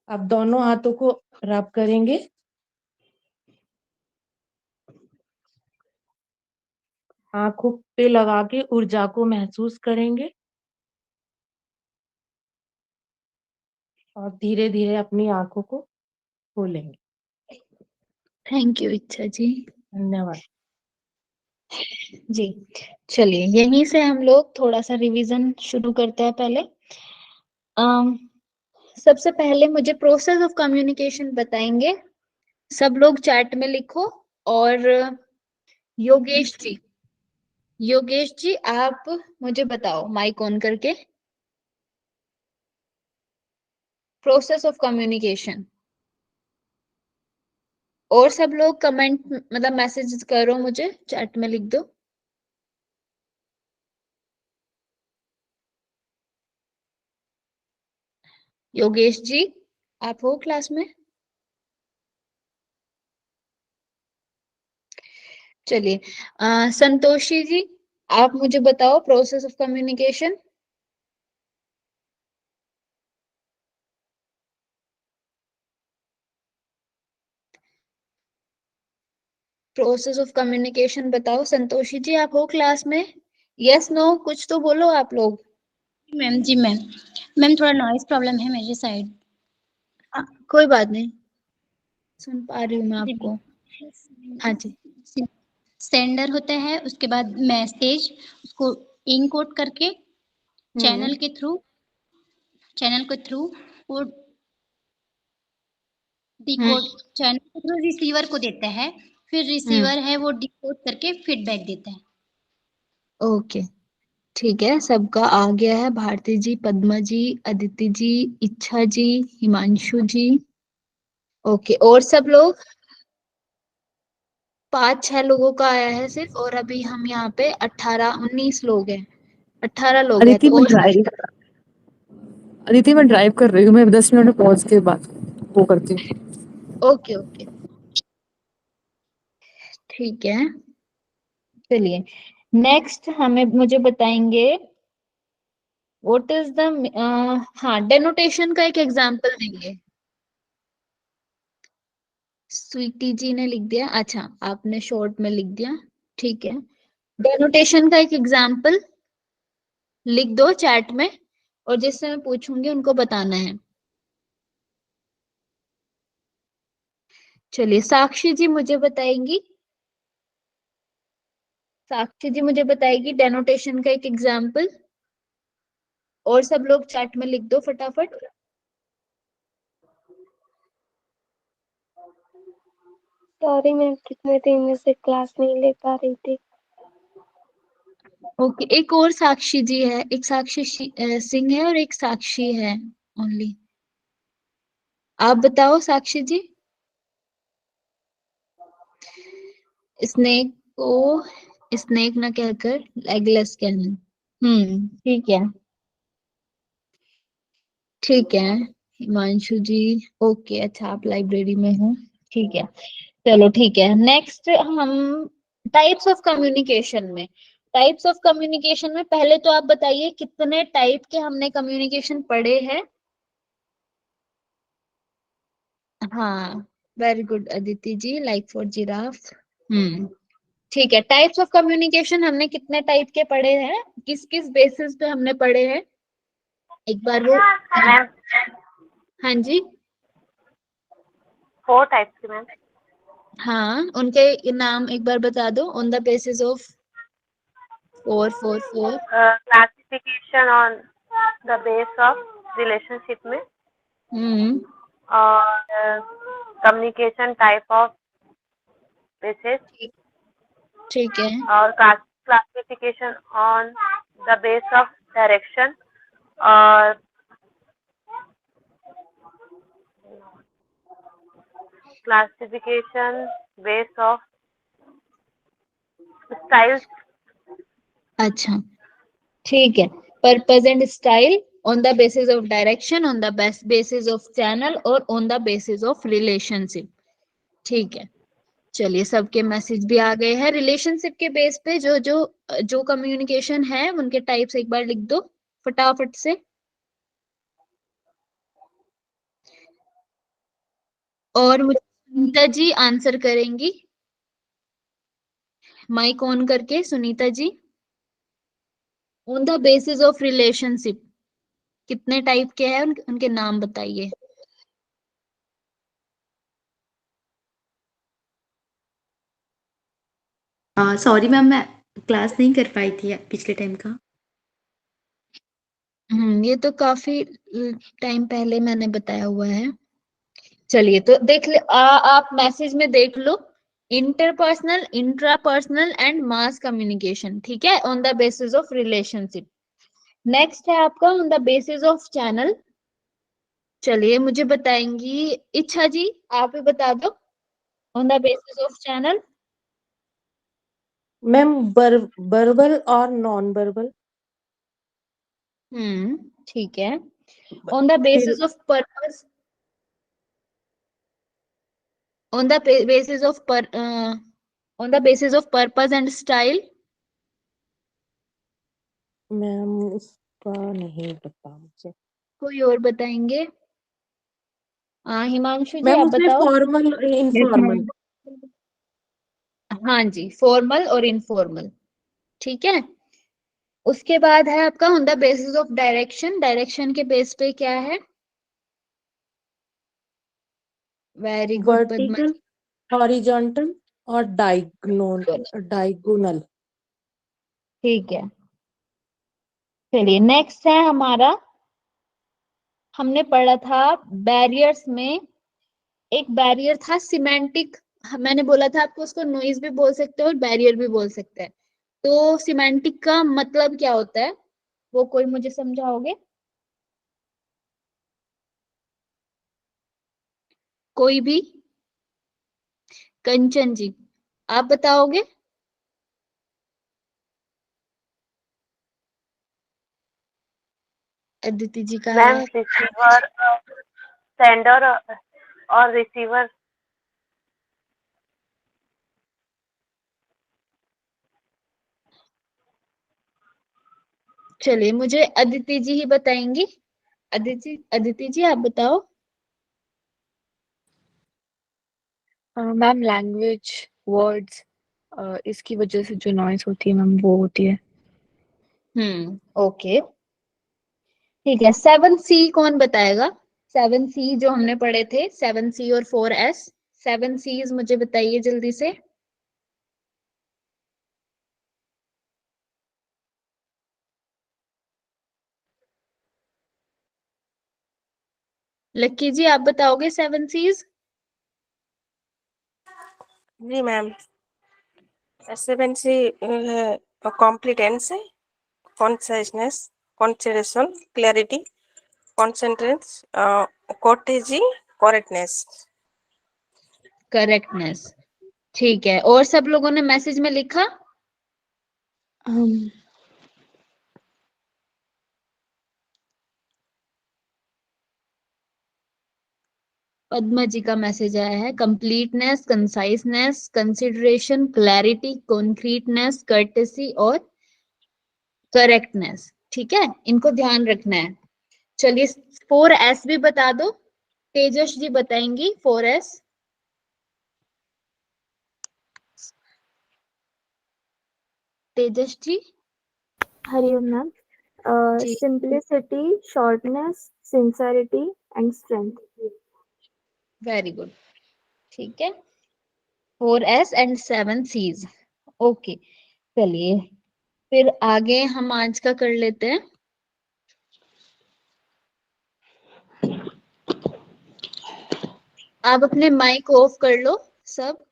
आप दोनों हाथों को रब करेंगे। आंखों पे लगा के ऊर्जा को महसूस करेंगे और धीरे धीरे अपनी आंखों को खोलेंगे। थैंक यू इच्छा जी। धन्यवाद जी चलिए, यहीं से हम लोग थोड़ा सा रिवीजन शुरू करते हैं। पहले सबसे पहले मुझे प्रोसेस ऑफ कम्युनिकेशन बताएंगे। सब लोग चैट में लिखो। और योगेश जी, योगेश जी आप मुझे बताओ माइक ऑन करके, प्रोसेस ऑफ कम्युनिकेशन। और सब लोग कमेंट मतलब मैसेज करो, मुझे चैट में लिख दो। योगेश जी आप हो क्लास में? चलिए संतोषी जी आप मुझे बताओ process of communication. Process of communication बताओ संतोषी जी, आप हो क्लास में? यस नो कुछ तो बोलो आप लोग। मैम जी मैम, मैम थोड़ा नॉइज प्रॉब्लम है मेरी साइड। कोई बात नहीं, सुन पा रही हूँ मैं आपको। हाँ जी। सेंडर होता है, उसके बाद मैसेज उसको इनकोड करके चैनल के थ्रू वो डिकोड चैनल के थ्रू रिसीवर को देता है, फिर रिसीवर है वो डिकोड करके फीडबैक देता है। ओके ठीक है, सबका आ गया है। भारती जी, पद्मा जी, अदिति जी, इच्छा जी, हिमांशु जी। ओके, और सब लोग? 5-6 लोगों का आया है सिर्फ, और अभी हम यहाँ पे 18-19 लोग हैं। 18 लोग हैं तो अदिति मैं ड्राइव कर रही हूँ, मैं 10 मिनट में पहुंच के बाद वो करती हूँ। ओके ओके ठीक है। चलिए नेक्स्ट मुझे बताएंगे व्हाट इज द हाँ, डेनोटेशन का एक एग्जांपल देंगे। स्वीटी जी ने लिख दिया, अच्छा आपने शॉर्ट में लिख दिया, ठीक है। डेनोटेशन का एक एग्जांपल लिख दो चैट में, और जिससे मैं पूछूंगी उनको बताना है। चलिए साक्षी जी मुझे बताएंगी, साक्षी जी मुझे बताएगी डेनोटेशन का एक एग्जांपल। और सब लोग चैट में लिख दो फटाफट। सॉरी मैं कितने दिन से क्लास नहीं ले पा रही थी। ओके, एक और साक्षी जी है, एक साक्षी सिंह है और एक साक्षी है ओनली। आप बताओ साक्षी जी। स्नेक को स्नेक ना कहकर लेगलेस कहना। ठीक है ठीक है। हिमांशु जी ओके, अच्छा आप लाइब्रेरी में हो, ठीक है। चलो ठीक है, नेक्स्ट हम टाइप्स ऑफ कम्युनिकेशन में, टाइप्स ऑफ कम्युनिकेशन में पहले तो आप बताइए कितने टाइप के हमने कम्युनिकेशन पढ़े हैं। हाँ very good Aditi ji, like for giraffe. ठीक है, टाइप्स ऑफ कम्युनिकेशन हमने कितने टाइप के पढ़े हैं, किस किस बेसिस पे हमने पढ़े हैं एक बार वो। हाँ जी 4 टाइप्स के मैम। हाँ, उनके नाम एक बार बता दो, on the basis of 4 classification on the base of relationship में, और कम्युनिकेशन टाइप ऑफ बेसिस, ठीक है। और classification on the base of direction, और क्लासिफिकेशन बेस ऑफ स्टाइल्स। अच्छा ठीक है, purpose and style, on the basis of direction, on the basis of channel, और on the basis of relationship. ठीक है, चलिए सबके मैसेज भी आ गए हैं। रिलेशनशिप के बेस पे जो जो जो कम्युनिकेशन है उनके टाइप्स एक बार लिख दो फटाफट से। और मुझे सुनीता जी आंसर करेंगी, माइक ऑन करके। Sunita ji, on the basis of relationship कितने टाइप के हैं, उनके नाम बताइए। सॉरी मैम, मैं क्लास नहीं कर पाई थी पिछले टाइम का। ये तो काफी टाइम पहले मैंने बताया हुआ है। चलिए तो देख ले, आप मैसेज में देख लो, interpersonal, intrapersonal and mass communication, ठीक है, on the basis of relationship. Next है आपका on the basis of channel. चलिए मुझे बताएंगी इच्छा जी, आप ही बता दो, on the basis of channel. Ma'am verbal और नॉन वर्बल। ठीक है। ऑन द फिर basis of purpose, on the basis of on the basis of purpose and style। Ma'am उसका नहीं पता मुझे। कोई और बताएंगे? हिमांशु जी मैम आप उसमें बताओ। Formal informal. हाँ जी, फॉर्मल और इनफॉर्मल, ठीक है। उसके बाद है आपका on the basis of direction, direction के बेस पे क्या है? Very good Padma vertical, horizontal और डायगोनल। ठीक है। चलिए नेक्स्ट है हमारा, हमने पढ़ा था बैरियर्स में, एक बैरियर था सिमेंटिक, मैंने बोला था आपको उसको नॉइज भी बोल सकते हैं और बैरियर भी बोल सकते हैं। तो सिमेंटिक का मतलब क्या होता है, वो कोई मुझे समझाओगे? कोई भी? कंचन जी आप बताओगे? अदिति जी का मैम रिसीवर, सेंडर और रिसीवर। चलिए मुझे अदिति जी ही बताएंगी। अदिति जी आप बताओ। मैम लैंग्वेज, वर्ड्स, इसकी वजह से जो नॉइस होती है मैम वो होती है। ओके ठीक है। 7C कौन बताएगा? 7C जो हमने पढ़े थे, 7C और 4S, 7Cs मुझे बताइए जल्दी से। लक्की जी आप बताओगे 7Cs? जी ma'am, SMC completeness, conciseness, consideration, clarity, concreteness, courtesy, correctness. Correctness, ठीक है। और सब लोगों ने मैसेज में लिखा? पद्मा जी का मैसेज आया है, कंप्लीटनेस, कंसाइसनेस, कंसिडरेशन, क्लैरिटी, कॉन्क्रीटनेस, कर्टेसी और करेक्टनेस, ठीक है, इनको ध्यान रखना है। चलिए 4S भी बता दो, तेजस जी बताएंगी 4S। तेजस जी। हरिओम मैम। जी simplicity, shortness, sincerity and strength. Very good, ठीक है। 4S and 7Cs, okay. चलिए फिर आगे हम आज का कर लेते हैं। आप अपने माइक ऑफ कर लो सब।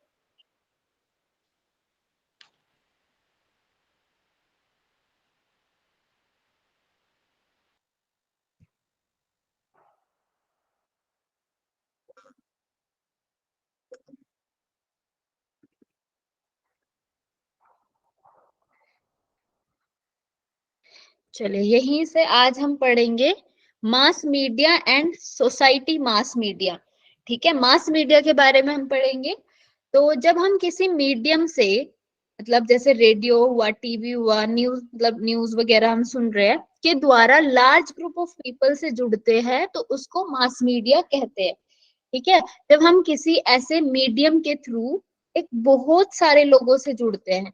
चलिए यहीं से आज हम पढ़ेंगे mass media and society mass media, ठीक है। मास मीडिया के बारे में हम पढ़ेंगे। तो जब हम किसी मीडियम से, मतलब जैसे रेडियो हुआ, टीवी हुआ, न्यूज, मतलब न्यूज वगैरह हम सुन रहे हैं, के द्वारा लार्ज ग्रुप ऑफ पीपल से जुड़ते हैं, तो उसको मास मीडिया कहते हैं, ठीक है, जब हम किसी ऐसे मीडियम के थ्रू एक बहुत सारे लोगों से जुड़ते हैं,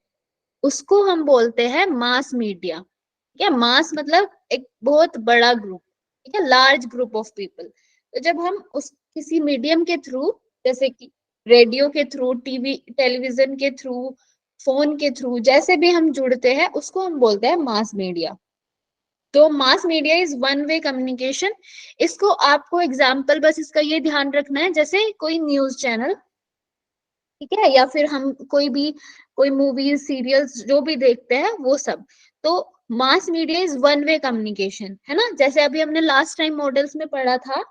उसको हम बोलते हैं मास मीडिया। ठीक है, मास मतलब एक बहुत बड़ा ग्रुप, ठीक है, लार्ज ग्रुप ऑफ पीपल। तो जब हम उस किसी मीडियम के थ्रू, जैसे कि रेडियो के थ्रू, टीवी टेलीविजन के थ्रू, फोन के थ्रू, जैसे भी हम जुड़ते हैं, उसको हम बोलते हैं मास मीडिया। तो mass media is one way communication. इसको आपको एग्जाम्पल बस इसका ये ध्यान रखना है, जैसे कोई न्यूज चैनल, ठीक है, या फिर हम कोई मूवीज सीरियल्स जो भी देखते हैं वो सब। तो mass media is one way communication, है ना। जैसे अभी हमने लास्ट टाइम मॉडल्स में पढ़ा था,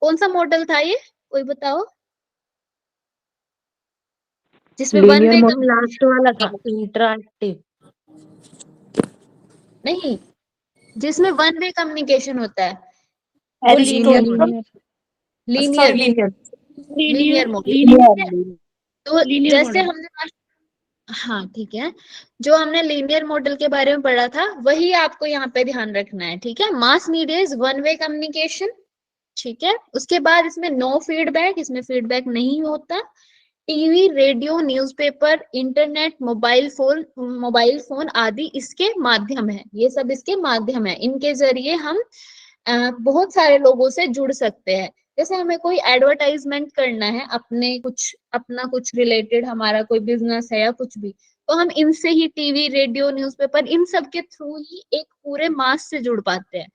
कौन सा मॉडल था ये, कोई बताओ, जिसमें वन लीनियर वे मॉडल लास्ट वाला था, कम्युनिकेशन। इंटरएक्टिव। नहीं, जिसमें वन वे कम्युनिकेशन होता है, वो linear Aristotle, linear sorry linear linear model. Linear तो जैसे हमने हाँ ठीक है, जो हमने लीनियर मॉडल के बारे में पढ़ा था वही आपको यहाँ पे ध्यान रखना है। ठीक है, mass media is one way communication. ठीक है, उसके बाद इसमें नो फीडबैक, इसमें फीडबैक नहीं होता। TV, radio, newspaper, internet, mobile phone आदि इसके माध्यम है। ये सब इसके माध्यम है, इनके जरिए हम बहुत सारे लोगों से जुड़ सकते हैं। जैसे हमें कोई एडवर्टाइजमेंट करना है, अपना कुछ रिलेटेड, हमारा कोई बिजनेस है या कुछ भी, तो हम इनसे ही टीवी, रेडियो, न्यूज़पेपर, इन सब के थ्रू ही एक पूरे मास से जुड़ पाते हैं,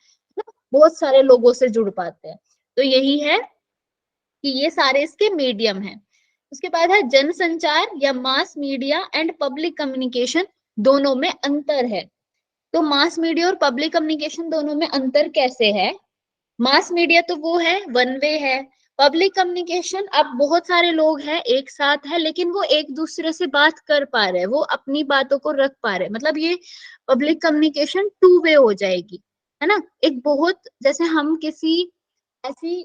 बहुत सारे लोगों से जुड़ पाते हैं। तो यही है कि ये सारे इसके मीडियम हैं। उसके बाद है जनसंचार या mass media and public communication, दोनों में अंतर है। तो मास मीडिया और पब्लिक कम्युनिकेशन दोनों में अंतर कैसे है? मास मीडिया तो वो है, वन वे है। पब्लिक कम्युनिकेशन, अब बहुत सारे लोग हैं एक साथ है, लेकिन वो एक दूसरे से बात कर पा रहे हैं, वो अपनी बातों को रख पा रहे हैं, मतलब ये पब्लिक कम्युनिकेशन टू वे हो जाएगी, है ना। एक बहुत, जैसे हम किसी ऐसी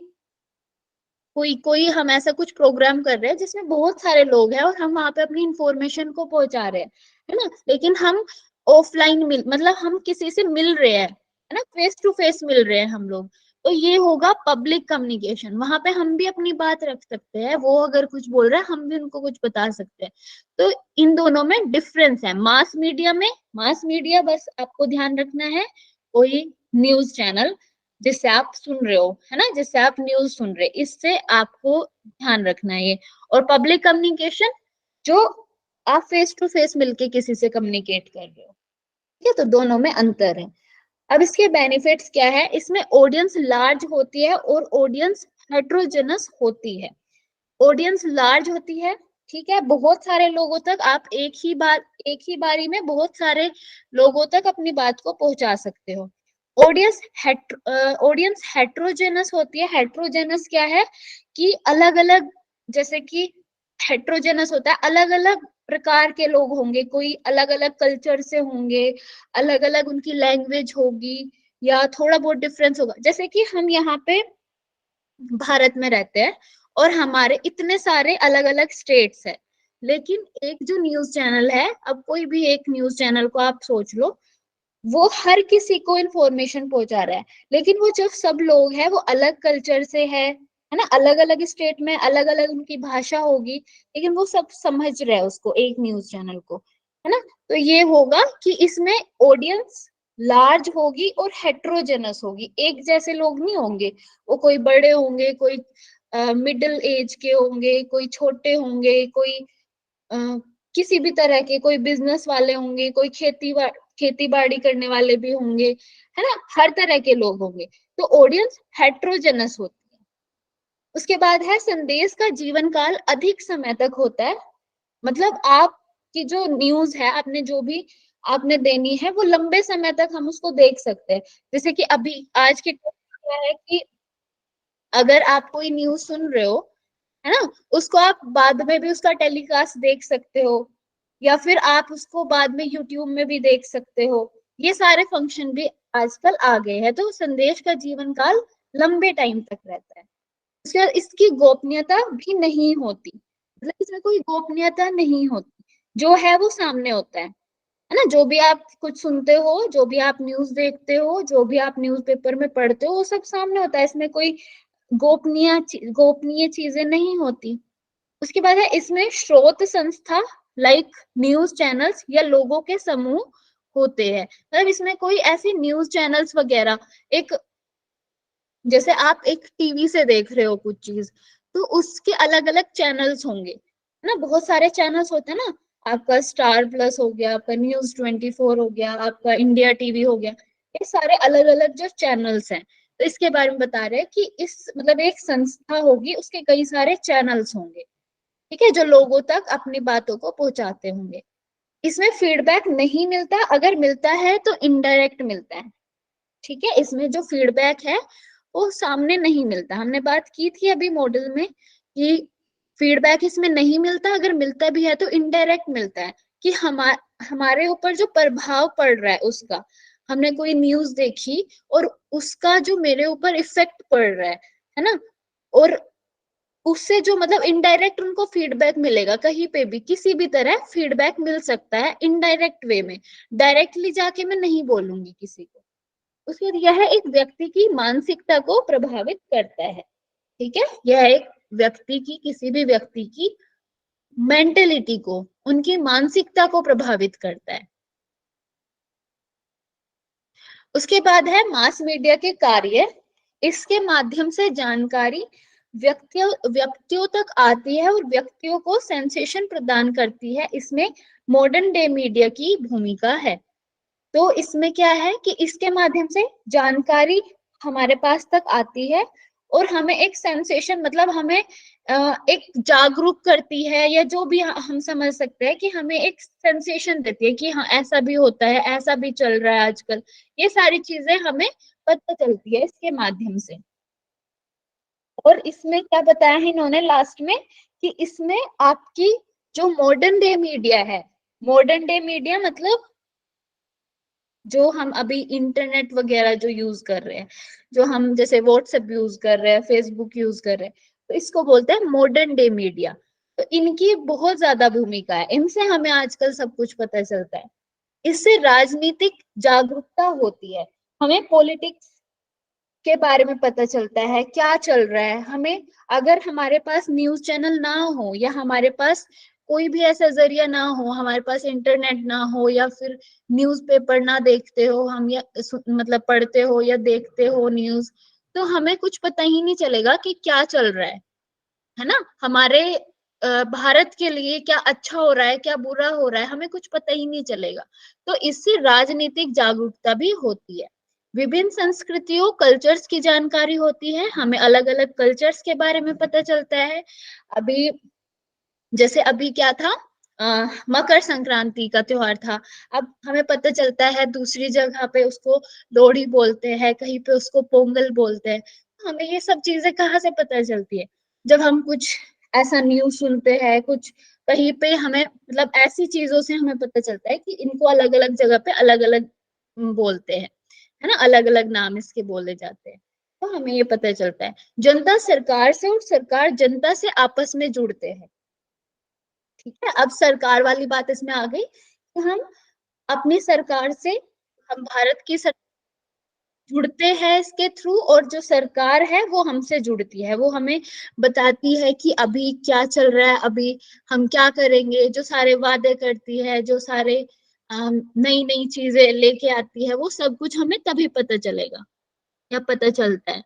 कोई कोई हम ऐसा कुछ प्रोग्राम कर रहे हैं जिसमें बहुत सारे लोग हैं और हम वहां पे अपनी इंफॉर्मेशन को पहुंचा रहे हैं, है ना, लेकिन हम ऑफलाइन मतलब हम किसी से मिल रहे हैं, है ना, फेस टू फेस मिल रहे हैं हम लोग। तो ये होगा पब्लिक कम्युनिकेशन, वहां पे हम भी अपनी बात रख सकते हैं, वो अगर कुछ बोल रहे हैं हम भी उनको कुछ बता सकते हैं। तो इन दोनों में डिफरेंस है। मास मीडिया बस आपको ध्यान रखना है, कोई न्यूज चैनल जिससे आप सुन रहे हो, है ना, जिससे आप न्यूज सुन रहे, इससे आपको ध्यान रखना है ये। और पब्लिक कम्युनिकेशन, जो आप फेस टू फेस मिलके किसी से कम्युनिकेट कर रहे हो। ठीक है, तो दोनों में अंतर है। अब इसके बेनिफिट्स क्या है? इसमें ऑडियंस लार्ज होती है और ऑडियंस हेट्रोजेनस होती है। ऑडियंस लार्ज होती है, ठीक है, बहुत सारे लोगों तक आप एक ही बारी में बहुत सारे लोगों तक अपनी बात को पहुंचा सकते हो। ऑडियंस हेट्रोजेनस होती है। हेट्रोजेनस क्या है कि अलग अलग, जैसे कि हेट्रोजेनस होता है, अलग अलग प्रकार के लोग होंगे, कोई अलग अलग कल्चर से होंगे, अलग अलग उनकी लैंग्वेज होगी, या थोड़ा बहुत डिफरेंस होगा। जैसे कि हम यहाँ पे भारत में रहते हैं और हमारे इतने सारे अलग अलग स्टेट्स है, लेकिन एक जो न्यूज चैनल है, अब कोई भी एक न्यूज चैनल को आप सोच लो, वो हर किसी को इंफॉर्मेशन पहुंचा रहा है, लेकिन वो जो सब लोग हैं वो अलग कल्चर से है ना, अलग अलग स्टेट में अलग अलग उनकी भाषा होगी, लेकिन वो सब समझ रहे हैं उसको, एक न्यूज चैनल को, है ना। तो ये होगा कि इसमें ऑडियंस लार्ज होगी और हेट्रोजेनस होगी, एक जैसे लोग नहीं होंगे, वो कोई बड़े होंगे, कोई मिडिल एज के होंगे, कोई छोटे होंगे, कोई किसी भी तरह के, कोई बिजनेस वाले होंगे, कोई खेती बाड़ी करने वाले भी होंगे, है ना, हर तरह के लोग होंगे। तो ऑडियंस हेट्रोजेनस होती है। उसके बाद है संदेश का जीवन काल अधिक समय तक होता है, मतलब आपकी जो न्यूज है, आपने जो भी आपने देनी है, वो लंबे समय तक हम उसको देख सकते हैं। जैसे कि अभी आज के क्या है कि अगर आप कोई न्यूज सुन रहे हो, है ना, उसको आप बाद में भी उसका टेलीकास्ट देख सकते हो, या फिर आप उसको बाद में यूट्यूब में भी देख सकते हो। ये सारे फंक्शन भी आजकल आ गए हैं। तो संदेश का जीवन काल लंबे टाइम तक रहता है। उसके बाद इसकी गोपनीयता भी नहीं होती, मतलब इसमें कोई गोपनीयता नहीं होती, जो है वो सामने होता है ना। जो भी आप कुछ सुनते हो, जो भी आप न्यूज देखते हो, जो भी आप न्यूज़पेपर में पढ़ते हो, वो सब सामने होता है, इसमें कोई गोपनीय चीजें नहीं होती। उसके बाद है इसमें स्रोत संस्था लाइक न्यूज चैनल्स या लोगों के समूह होते हैं। मतलब इसमें कोई ऐसे न्यूज चैनल्स वगैरह, एक जैसे आप एक टीवी से देख रहे हो कुछ चीज, तो उसके अलग अलग चैनल्स होंगे, है ना, बहुत सारे चैनल्स होते हैं ना। आपका स्टार प्लस हो गया, आपका News 24 हो गया, आपका इंडिया टीवी हो गया, ये सारे अलग अलग जो चैनल्स हैं। तो इसके बारे में बता रहे हैं कि इस मतलब एक संस्था होगी, उसके कई सारे चैनल्स होंगे, ठीक है, जो लोगों तक अपनी बातों को पहुंचाते होंगे। इसमें फीडबैक नहीं मिलता, अगर मिलता है तो इनडायरेक्ट मिलता है, ठीक है। इसमें जो फीडबैक है वो सामने नहीं मिलता। हमने बात की थी अभी मॉडल में कि फीडबैक इसमें नहीं मिलता, अगर मिलता भी है तो इनडायरेक्ट मिलता है, कि हमारे ऊपर जो प्रभाव पड़ रहा है उसका, हमने कोई न्यूज देखी और उसका जो मेरे ऊपर इफेक्ट पड़ रहा है ना, और उससे जो मतलब इनडायरेक्ट उनको फीडबैक मिलेगा, कहीं पे भी किसी भी तरह फीडबैक मिल सकता है इनडायरेक्ट वे में, डायरेक्टली जाके मैं नहीं बोलूंगी किसी को। उसके बाद यह एक व्यक्ति की मानसिकता को प्रभावित करता है, ठीक है, यह एक व्यक्ति की, किसी भी व्यक्ति की मेंटेलिटी को, उनकी मानसिकता को प्रभावित करता है। उसके बाद है मास मीडिया के कार्य। इसके माध्यम से जानकारी व्यक्तियों तक आती है और व्यक्तियों को सेंसेशन प्रदान करती है। इसमें मॉडर्न डे मीडिया की भूमिका है। तो इसमें क्या है कि इसके माध्यम से जानकारी हमारे पास तक आती है और हमें एक सेंसेशन, मतलब हमें एक जागरूक करती है, या जो भी हम समझ सकते हैं कि हमें एक सेंसेशन देती है कि हाँ ऐसा भी होता है, ऐसा भी चल रहा है आजकल। ये सारी चीजें हमें पता चलती है इसके माध्यम से। और इसमें क्या बताया है इन्होंने लास्ट में, कि इसमें आपकी जो मॉडर्न डे मीडिया है, मॉडर्न डे मीडिया मतलब जो हम अभी इंटरनेट वगैरह जो यूज कर रहे हैं, जो हम जैसे व्हाट्सएप यूज कर रहे हैं, फेसबुक यूज कर रहे हैं, तो इसको बोलते हैं मॉडर्न डे मीडिया। तो इनकी बहुत ज्यादा भूमिका है, इनसे हमें आजकल सब कुछ पता चलता है। इससे राजनीतिक जागरूकता होती है, हमें पॉलिटिक्स के बारे में पता चलता है क्या चल रहा है। हमें अगर हमारे पास न्यूज चैनल ना हो, या हमारे पास कोई भी ऐसा जरिया ना हो, हमारे पास इंटरनेट ना हो, या फिर न्यूज़पेपर ना देखते हो हम, या मतलब पढ़ते हो या देखते हो न्यूज, तो हमें कुछ पता ही नहीं चलेगा कि क्या चल रहा है ना। हमारे भारत के लिए क्या अच्छा हो रहा है, क्या बुरा हो रहा है, हमें कुछ पता ही नहीं चलेगा। तो इससे राजनीतिक जागरूकता भी होती है। विभिन्न संस्कृतियों कल्चर्स की जानकारी होती है, हमें अलग अलग कल्चर्स के बारे में पता चलता है। अभी जैसे अभी क्या था, मकर संक्रांति का त्योहार था, अब हमें पता चलता है दूसरी जगह पे उसको लोहड़ी बोलते हैं, कहीं पे उसको पोंगल बोलते हैं। हमें ये सब चीजें कहाँ से पता चलती है, जब हम कुछ ऐसा न्यूज सुनते हैं, कुछ कहीं पे हमें मतलब ऐसी चीजों से हमें पता चलता है कि इनको अलग अलग जगह पे अलग अलग बोलते हैं, है ना, अलग अलग नाम इसके बोले जाते हैं। तो हमें ये पता चलता है। जनता सरकार से और सरकार जनता से आपस में जुड़ते हैं, ठीक है। अब सरकार वाली बात इसमें आ गई कि हम अपनी सरकार से, हम भारत की जुड़ते हैं इसके थ्रू, और जो सरकार है वो हमसे जुड़ती है, वो हमें बताती है कि अभी क्या चल रहा है, अभी हम क्या करेंगे, जो सारे वादे करती है, जो सारे नई नई चीजें लेके आती है, वो सब कुछ हमें तभी पता चलेगा या पता चलता है।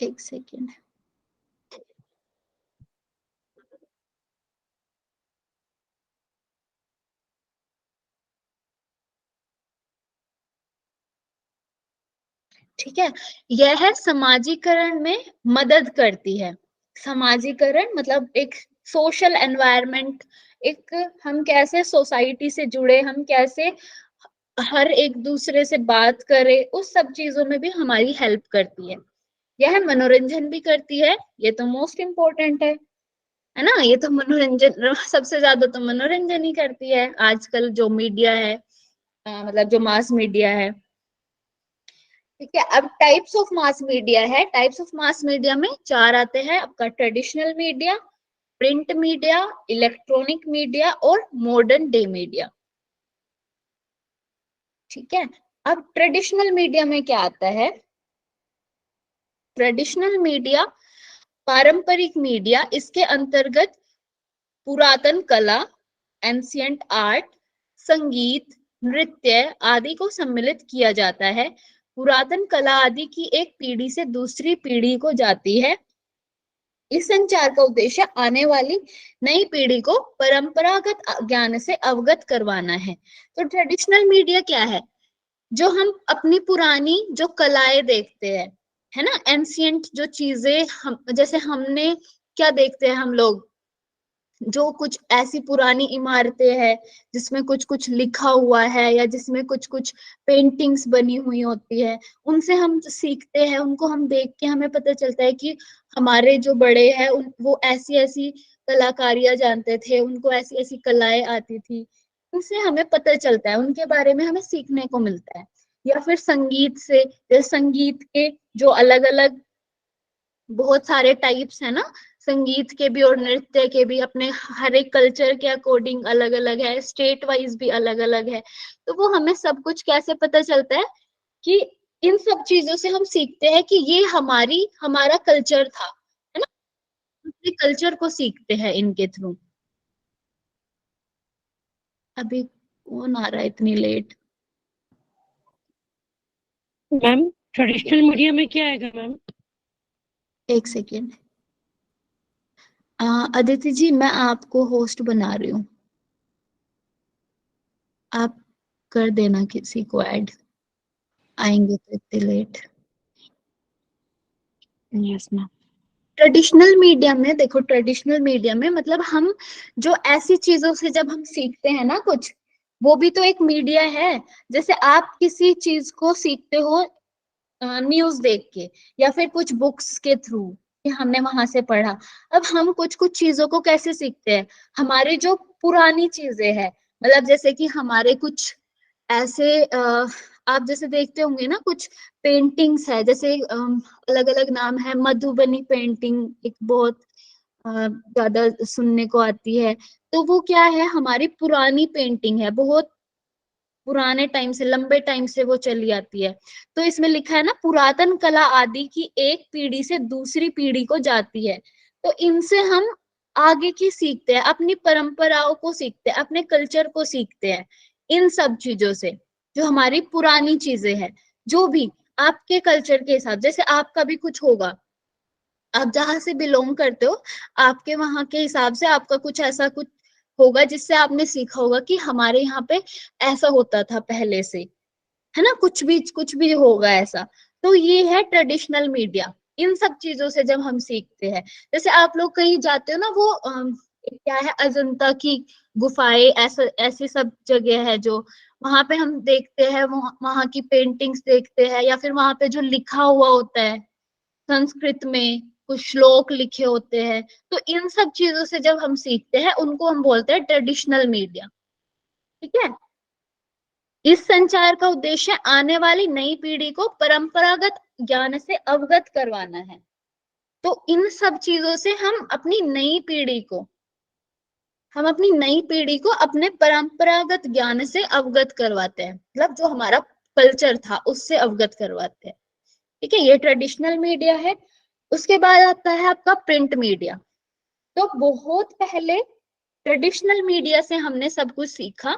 एक सेकेंड। ठीक है, यह समाजीकरण में मदद करती है। समाजीकरण मतलब एक सोशल एनवायरनमेंट, एक हम कैसे सोसाइटी से जुड़े, हम कैसे हर एक दूसरे से बात करें, उस सब चीजों में भी हमारी हेल्प करती है। यह मनोरंजन भी करती है, ये तो मोस्ट इम्पोर्टेंट है ना, ये तो मनोरंजन सबसे ज्यादा तो मनोरंजन ही करती है आजकल जो मीडिया है, मतलब जो मास मीडिया है। ठीक है, अब टाइप्स ऑफ मास मीडिया है। टाइप्स ऑफ मास मीडिया में चार आते हैं आपका, traditional media, print media, electronic media और मॉडर्न डे मीडिया। ठीक है, अब ट्रेडिशनल मीडिया में क्या आता है, ट्रेडिशनल मीडिया, पारंपरिक मीडिया, इसके अंतर्गत पुरातन कला, एंशियंट आर्ट, संगीत, नृत्य आदि को सम्मिलित किया जाता है। पुरातन कला आदि की एक पीढ़ी से दूसरी पीढ़ी को जाती है। इस संचार का उद्देश्य आने वाली नई पीढ़ी को परंपरागत ज्ञान से अवगत करवाना है। तो ट्रेडिशनल मीडिया क्या है? जो हम अपनी पुरानी जो कलाएं देखते हैं, है ना, एंशियंट जो चीजें हम, जैसे हमने क्या देखते हैं हम लोग, जो कुछ ऐसी पुरानी इमारतें हैं जिसमें कुछ कुछ लिखा हुआ है या जिसमें कुछ कुछ पेंटिंग्स बनी हुई होती है, उनसे हम सीखते हैं, उनको हम देख के हमें पता चलता है कि हमारे जो बड़े हैं वो ऐसी ऐसी कलाकारियां जानते थे, उनको ऐसी ऐसी कलाएं आती थी। उनसे हमें पता चलता है, उनके बारे में हमें सीखने को मिलता है। या फिर संगीत से, जैसे संगीत के जो अलग अलग बहुत सारे टाइप्स है ना, संगीत के भी और नृत्य के भी, अपने हर एक कल्चर के अकॉर्डिंग अलग अलग है, स्टेट वाइज भी अलग अलग है। तो वो हमें सब कुछ कैसे पता चलता है कि इन सब चीजों से हम सीखते हैं कि ये हमारा कल्चर था, है ना, अपने कल्चर को सीखते हैं इनके थ्रू। अभी कौन आ रहा है इतनी लेट? मैम ट्रेडिशनल मीडिया में क्या आएगा मैम? एक सेकेंड, अदिति जी मैं आपको होस्ट बना रही हूँ, आप कर देना किसी को ऐड, आएंगे तो इतने late. Yes ma'am. Traditional media में देखो, ट्रेडिशनल मीडिया में मतलब हम जो ऐसी चीजों से जब हम सीखते हैं ना कुछ, वो भी तो एक मीडिया है। जैसे आप किसी चीज को सीखते हो न्यूज देख के या फिर कुछ बुक्स के थ्रू कि हमने वहां से पढ़ा। अब हम कुछ कुछ चीजों को कैसे सीखते हैं? हमारी जो पुरानी चीजें हैं, मतलब जैसे कि हमारे कुछ ऐसे आप जैसे देखते होंगे ना, कुछ पेंटिंग्स है, जैसे अलग अलग नाम है, मधुबनी पेंटिंग एक बहुत ज्यादा सुनने को आती है। तो वो क्या है? हमारी पुरानी पेंटिंग है, बहुत पुराने टाइम से, लंबे टाइम से वो चली आती है। तो इसमें लिखा है ना, पुरातन कला आदि की एक पीढ़ी से दूसरी पीढ़ी को जाती है। तो इनसे हम आगे की सीखते हैं, अपनी परंपराओं को सीखते हैं, अपने कल्चर को सीखते हैं। इन सब चीजों से, जो हमारी पुरानी चीजें हैं, जो भी आपके कल्चर के हिसाब, जैसे आपका भी कुछ होगा, आप जहां से बिलोंग करते हो, आपके वहां के हिसाब से आपका कुछ ऐसा कुछ होगा जिससे आपने सीखा होगा कि हमारे यहाँ पे ऐसा होता था पहले से, है ना, कुछ भी होगा ऐसा। तो ये है ट्रेडिशनल मीडिया। इन सब चीजों से जब हम सीखते हैं, जैसे आप लोग कहीं जाते हो ना, वो क्या है, अजंता की गुफाएं, ऐसा ऐसी सब जगह है जो वहां पे हम देखते हैं, वहां की पेंटिंग्स देखते हैं, या फिर वहां पे जो लिखा हुआ होता है संस्कृत में, कुछ श्लोक लिखे होते हैं। तो इन सब चीजों से जब हम सीखते हैं, उनको हम बोलते हैं ट्रेडिशनल मीडिया। ठीक है? इस संचार का उद्देश्य आने वाली नई पीढ़ी को परंपरागत ज्ञान से अवगत करवाना है। तो इन सब चीजों से हम अपनी नई पीढ़ी को अपने परंपरागत ज्ञान से अवगत करवाते हैं, मतलब जो हमारा कल्चर था उससे अवगत करवाते हैं। ठीक है, ये ट्रेडिशनल मीडिया है। उसके बाद आता है आपका प्रिंट मीडिया। तो बहुत पहले ट्रेडिशनल मीडिया से हमने सब कुछ सीखा,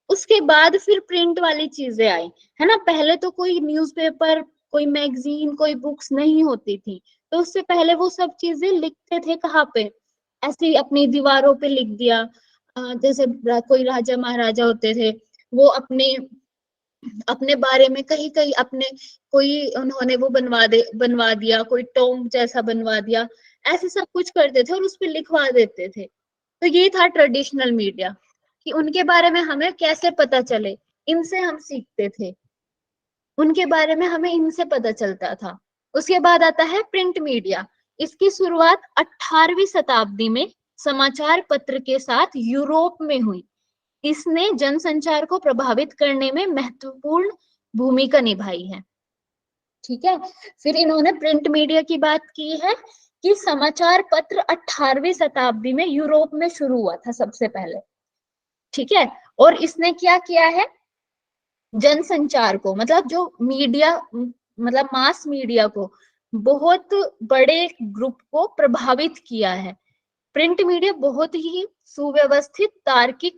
उसके बाद फिर प्रिंट वाली चीजें आई, है ना। पहले तो कोई न्यूज़पेपर, कोई मैगजीन, कोई बुक्स नहीं होती थी, तो उससे पहले वो सब चीजें लिखते थे कहाँ पे? ऐसे ही अपनी दीवारों पे लिख दिया। जैसे कोई राजा महाराजा होते थे, वो अपने अपने बारे में कहीं कहीं अपने कोई उन्होंने वो बनवा दिया, कोई टोम जैसा बनवा दिया, ऐसे सब कुछ करते थे और उस पर लिखवा देते थे। तो ये था ट्रेडिशनल मीडिया, कि उनके बारे में हमें कैसे पता चले, इनसे हम सीखते थे, उनके बारे में हमें इनसे पता चलता था। उसके बाद आता है प्रिंट मीडिया। इसकी शुरुआत 18वीं शताब्दी में समाचार पत्र के साथ यूरोप में हुई। इसने जनसंचार को प्रभावित करने में महत्वपूर्ण भूमिका निभाई है। ठीक है, फिर इन्होंने प्रिंट मीडिया की बात की है कि समाचार पत्र 18वीं शताब्दी में यूरोप में शुरू हुआ था सबसे पहले। ठीक है, और इसने क्या किया है? जनसंचार को, मतलब जो मीडिया, मतलब मास मीडिया को बहुत बड़े ग्रुप को प्रभावित किया है। प्रिंट मीडिया बहुत ही सुव्यवस्थित, तार्किक,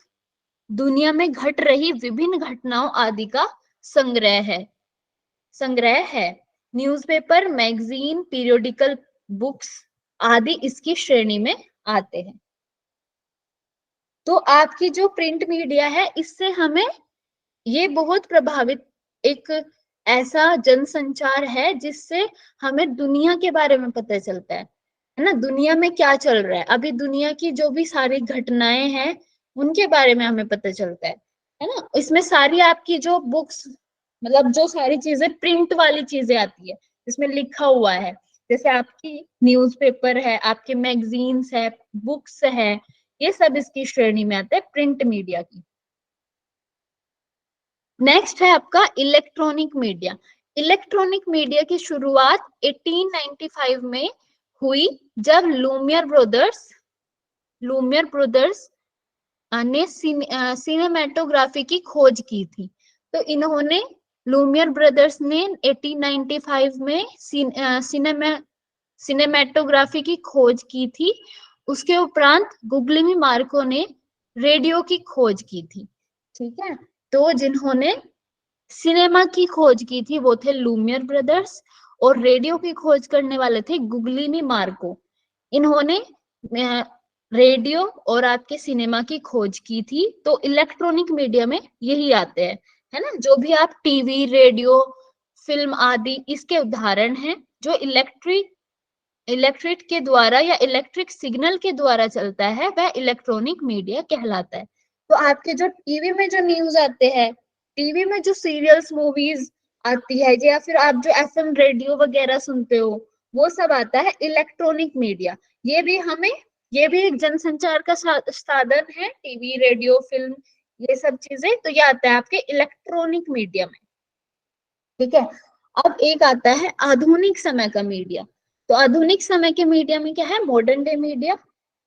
दुनिया में घट रही विभिन्न घटनाओं आदि का संग्रह है। न्यूज़पेपर, मैगजीन, पीरियोडिकल बुक्स आदि इसकी श्रेणी में आते हैं। तो आपकी जो प्रिंट मीडिया है, इससे हमें ये बहुत प्रभावित एक ऐसा जनसंचार है जिससे हमें दुनिया के बारे में पता चलता है ना, दुनिया में क्या चल रहा है, अभी दुनिया की जो भी सारी घटनाएं हैं उनके बारे में हमें पता चलता है ना। इसमें सारी आपकी जो बुक्स, मतलब जो सारी चीजें प्रिंट वाली चीजें आती है, इसमें लिखा हुआ है, जैसे आपकी न्यूज़पेपर है, आपके मैगजीन्स है, बुक्स है, ये सब इसकी श्रेणी में आते हैं प्रिंट मीडिया की। नेक्स्ट है आपका इलेक्ट्रॉनिक मीडिया। इलेक्ट्रॉनिक मीडिया की शुरुआत 1895 में हुई, जब लूमियर ब्रदर्स ने सिनेमेटोग्राफी की खोज की थी। तो इन्होंने, लूमियर ब्रदर्स ने 1895 में सिनेमेटोग्राफी की खोज की थी। उसके उपरांत गुग्लिमी मार्को ने रेडियो की खोज की थी। ठीक है, तो जिन्होंने सिनेमा की खोज की थी वो थे लूमियर ब्रदर्स, और रेडियो की खोज करने वाले थे गुग्लिमी मार्को। इन्होंने रेडियो और आपके सिनेमा की खोज की थी। तो इलेक्ट्रॉनिक मीडिया में यही आते हैं, है ना, जो भी आप टीवी, रेडियो, फिल्म आदि इसके उदाहरण हैं, जो इलेक्ट्रिक के द्वारा या इलेक्ट्रिक सिग्नल के द्वारा चलता है, वह इलेक्ट्रॉनिक मीडिया कहलाता है। तो आपके जो टीवी में जो न्यूज आते हैं, टीवी में जो सीरियल्स, मूवीज आती है, या फिर आप जो एफएम रेडियो वगैरह सुनते हो, वो सब आता है इलेक्ट्रॉनिक मीडिया। ये भी एक जनसंचार का साधन है, टीवी, रेडियो, फिल्म, ये सब चीजें, तो ये आता है आपके इलेक्ट्रॉनिक मीडिया में। ठीक है, अब एक आता है आधुनिक समय का मीडिया। तो आधुनिक समय के मीडिया में क्या है? मॉडर्न डे मीडिया,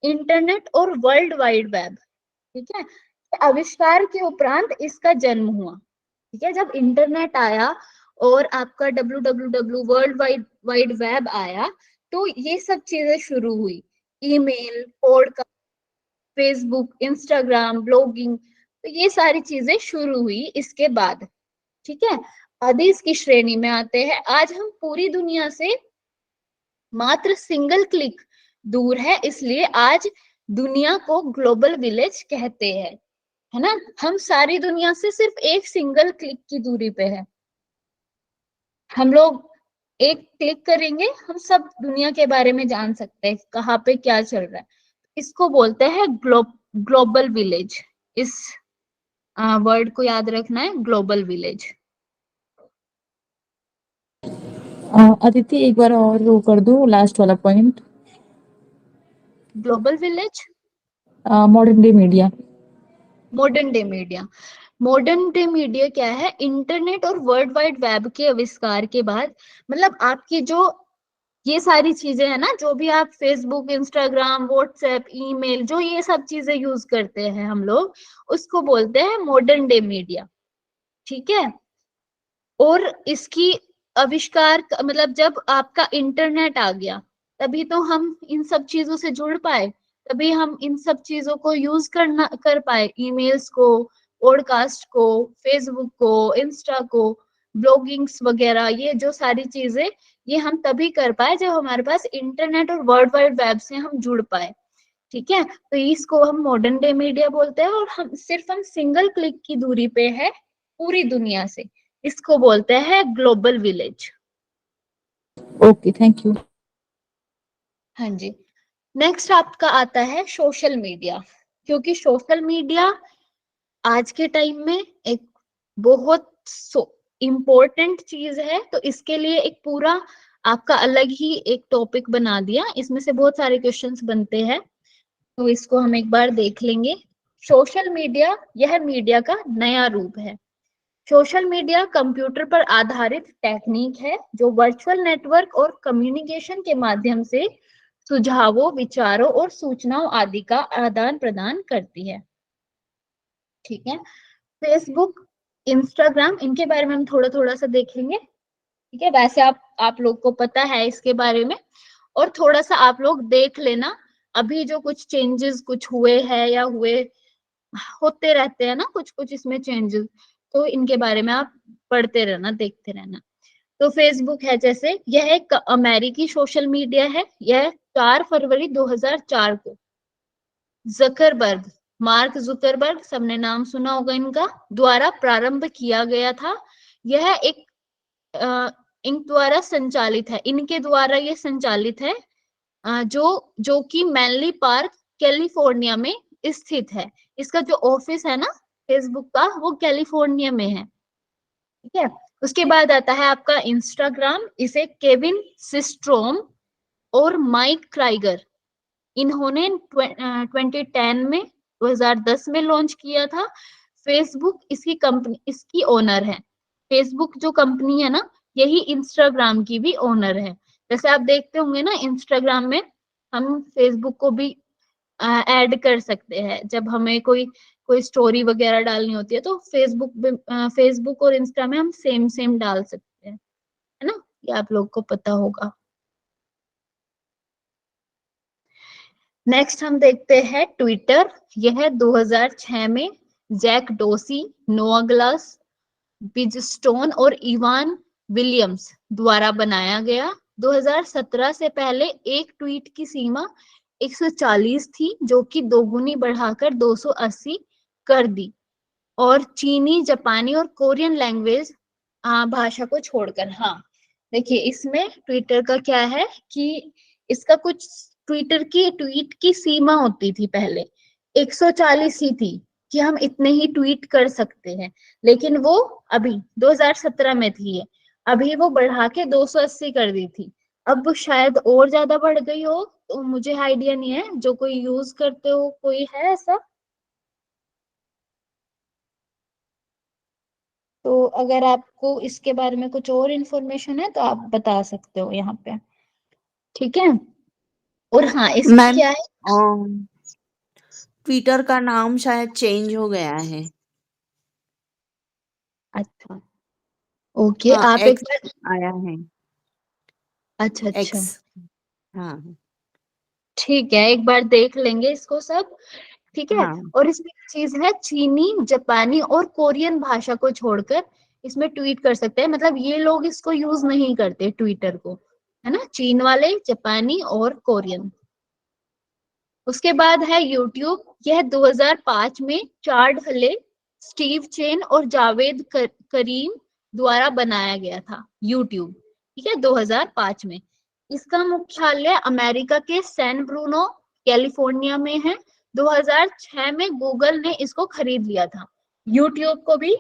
इंटरनेट और वर्ल्ड वाइड वेब। ठीक है, आविष्कार के उपरांत इसका जन्म हुआ। ठीक है, जब इंटरनेट आया और आपका www वर्ल्ड वाइड वेब आया, तो ये सब चीजें शुरू हुई। Email, podcast, Facebook, Instagram, blogging, तो ये सारी चीजें शुरू हुई इसके बाद। ठीक है, आदि इसकी श्रेणी में आते हैं। आज हम पूरी दुनिया से मात्र सिंगल क्लिक दूर है, इसलिए आज दुनिया को ग्लोबल विलेज कहते हैं, है ना। हम सारी दुनिया से सिर्फ एक सिंगल क्लिक की दूरी पे है। हम लोग एक क्लिक करेंगे, हम सब दुनिया के बारे में जान सकते हैं, कहाँ पे क्या चल रहा है। इसको बोलते हैं ग्लोबल विलेज। इस वर्ड को याद रखना है, ग्लोबल विलेज। अदिति एक बार और वो कर दो, लास्ट वाला point. Global village, modern day media. Modern day media. Modern day media क्या है? इंटरनेट और वर्ल्ड वाइड वेब के आविष्कार के बाद, मतलब आपकी जो ये सारी चीजें है ना, जो भी आप फेसबुक, इंस्टाग्राम, व्हाट्सएप, ईमेल, जो ये सब चीजें यूज करते हैं हम लोग, उसको बोलते हैं मॉडर्न डे मीडिया। ठीक है, और इसकी आविष्कार, मतलब जब आपका इंटरनेट आ गया, तभी तो हम इन सब चीजों से जुड़ पाए, तभी हम इन सब चीजों को यूज कर पाए, ईमेल्स को, पॉडकास्ट को, फेसबुक को, इंस्टा को, ब्लॉगिंग्स वगैरह, ये जो सारी चीजें, ये हम तभी कर पाए जब हमारे पास इंटरनेट और वर्ल्ड वाइड वेब से हम जुड़ पाए। ठीक है, तो इसको हम मॉडर्न डे मीडिया बोलते हैं, और हम सिंगल क्लिक की दूरी पे है पूरी दुनिया से, इसको बोलते हैं global village. Okay, thank you. हाँ जी, नेक्स्ट आपका आता है सोशल मीडिया। क्योंकि सोशल मीडिया आज के टाइम में एक बहुत इम्पोर्टेंट चीज है, तो इसके लिए एक पूरा आपका अलग ही एक टॉपिक बना दिया। इसमें से बहुत सारे क्वेश्चंस बनते हैं, तो इसको हम एक बार देख लेंगे। सोशल मीडिया, यह मीडिया का नया रूप है। सोशल मीडिया कंप्यूटर पर आधारित टेक्निक है जो वर्चुअल नेटवर्क और कम्युनिकेशन के माध्यम से सुझावों, विचारों और सूचनाओं आदि का आदान प्रदान करती है। ठीक है, फेसबुक, इंस्टाग्राम, इनके बारे में हम थोड़ा थोड़ा सा देखेंगे। ठीक है, वैसे आप लोग को पता है इसके बारे में, और थोड़ा सा आप लोग देख लेना अभी जो कुछ चेंजेस कुछ हुए हैं या होते रहते हैं ना कुछ कुछ इसमें चेंजेस, तो इनके बारे में आप पढ़ते रहना, देखते रहना। तो फेसबुक है, जैसे यह एक अमेरिकी सोशल मीडिया है। यह 4 फरवरी 2004 को जकरबर्ग, मार्क जुकरबर्ग, सबने नाम सुना होगा इनका, द्वारा प्रारंभ किया गया था। यह एक इनके द्वारा संचालित है, इनके द्वारा ये संचालित है, जो कि मैनली पार्क कैलिफोर्निया में स्थित है। इसका जो ऑफिस है ना फेसबुक का, वो कैलिफोर्निया में है। ठीक है, उसके बाद आता है आपका इंस्टाग्राम। इसे केविन सिस्ट्रोम और माइक क्राइगर, इन्होंने 2010 में लॉन्च किया था। फेसबुक इसकी ओनर है। फेसबुक जो कंपनी है ना, यही इंस्टाग्राम की भी ओनर है। जैसे आप देखते होंगे ना इंस्टाग्राम में हम फेसबुक को भी ऐड कर सकते हैं, जब हमें कोई स्टोरी वगैरह डालनी होती है तो फेसबुक और इंस्टा में हम सेम सेम डाल सकते हैं, है ना, ये आप लोग को पता होगा। नेक्स्ट हम देखते हैं ट्विटर। यह 2006 में जैक डोसी, नोआ ग्लास, बिजस्टोन और इवान विलियम्स द्वारा बनाया गया। 2017 से पहले एक ट्वीट की सीमा 140 थी, जो कि दोगुनी बढ़ाकर 280 कर दी, और चीनी, जापानी और कोरियन लैंग्वेज भाषा को छोड़कर। हाँ देखिए, इसमें ट्विटर का क्या है कि इसका कुछ ट्विटर की ट्वीट की सीमा होती थी पहले 140 ही थी कि हम इतने ही ट्वीट कर सकते हैं, लेकिन वो अभी 2017 में थी, अभी वो बढ़ा के 280 कर दी थी। अब शायद और ज्यादा बढ़ गई हो, तो मुझे आइडिया नहीं है, जो कोई यूज करते हो कोई है ऐसा, तो अगर आपको इसके बारे में कुछ और इन्फॉर्मेशन है तो आप बता सकते हो यहाँ पे। ठीक है, और हाँ इसमें मैम, क्या है, ट्विटर का नाम शायद चेंज हो गया है। अच्छा ओके, हाँ, आप एक एक्स बार, आया है, अच्छा अच्छा एक्स। हाँ ठीक है, एक बार देख लेंगे इसको सब। ठीक है, हाँ। और इसमें एक चीज है, चीनी, जापानी और कोरियन भाषा को छोड़कर इसमें ट्वीट कर सकते हैं, मतलब ये लोग इसको यूज नहीं करते ट्विटर को, है ना, चीन वाले, जापानी और कोरियन। उसके बाद है यूट्यूब। यह 2005 में चार्ल्स, स्टीव चेन और जावेद करीम द्वारा बनाया गया था यूट्यूब। ठीक है, 2005 में। इसका मुख्यालय अमेरिका के सैन ब्रूनो कैलिफोर्निया में है। 2006 में गूगल ने इसको खरीद लिया था। यूट्यूब को भी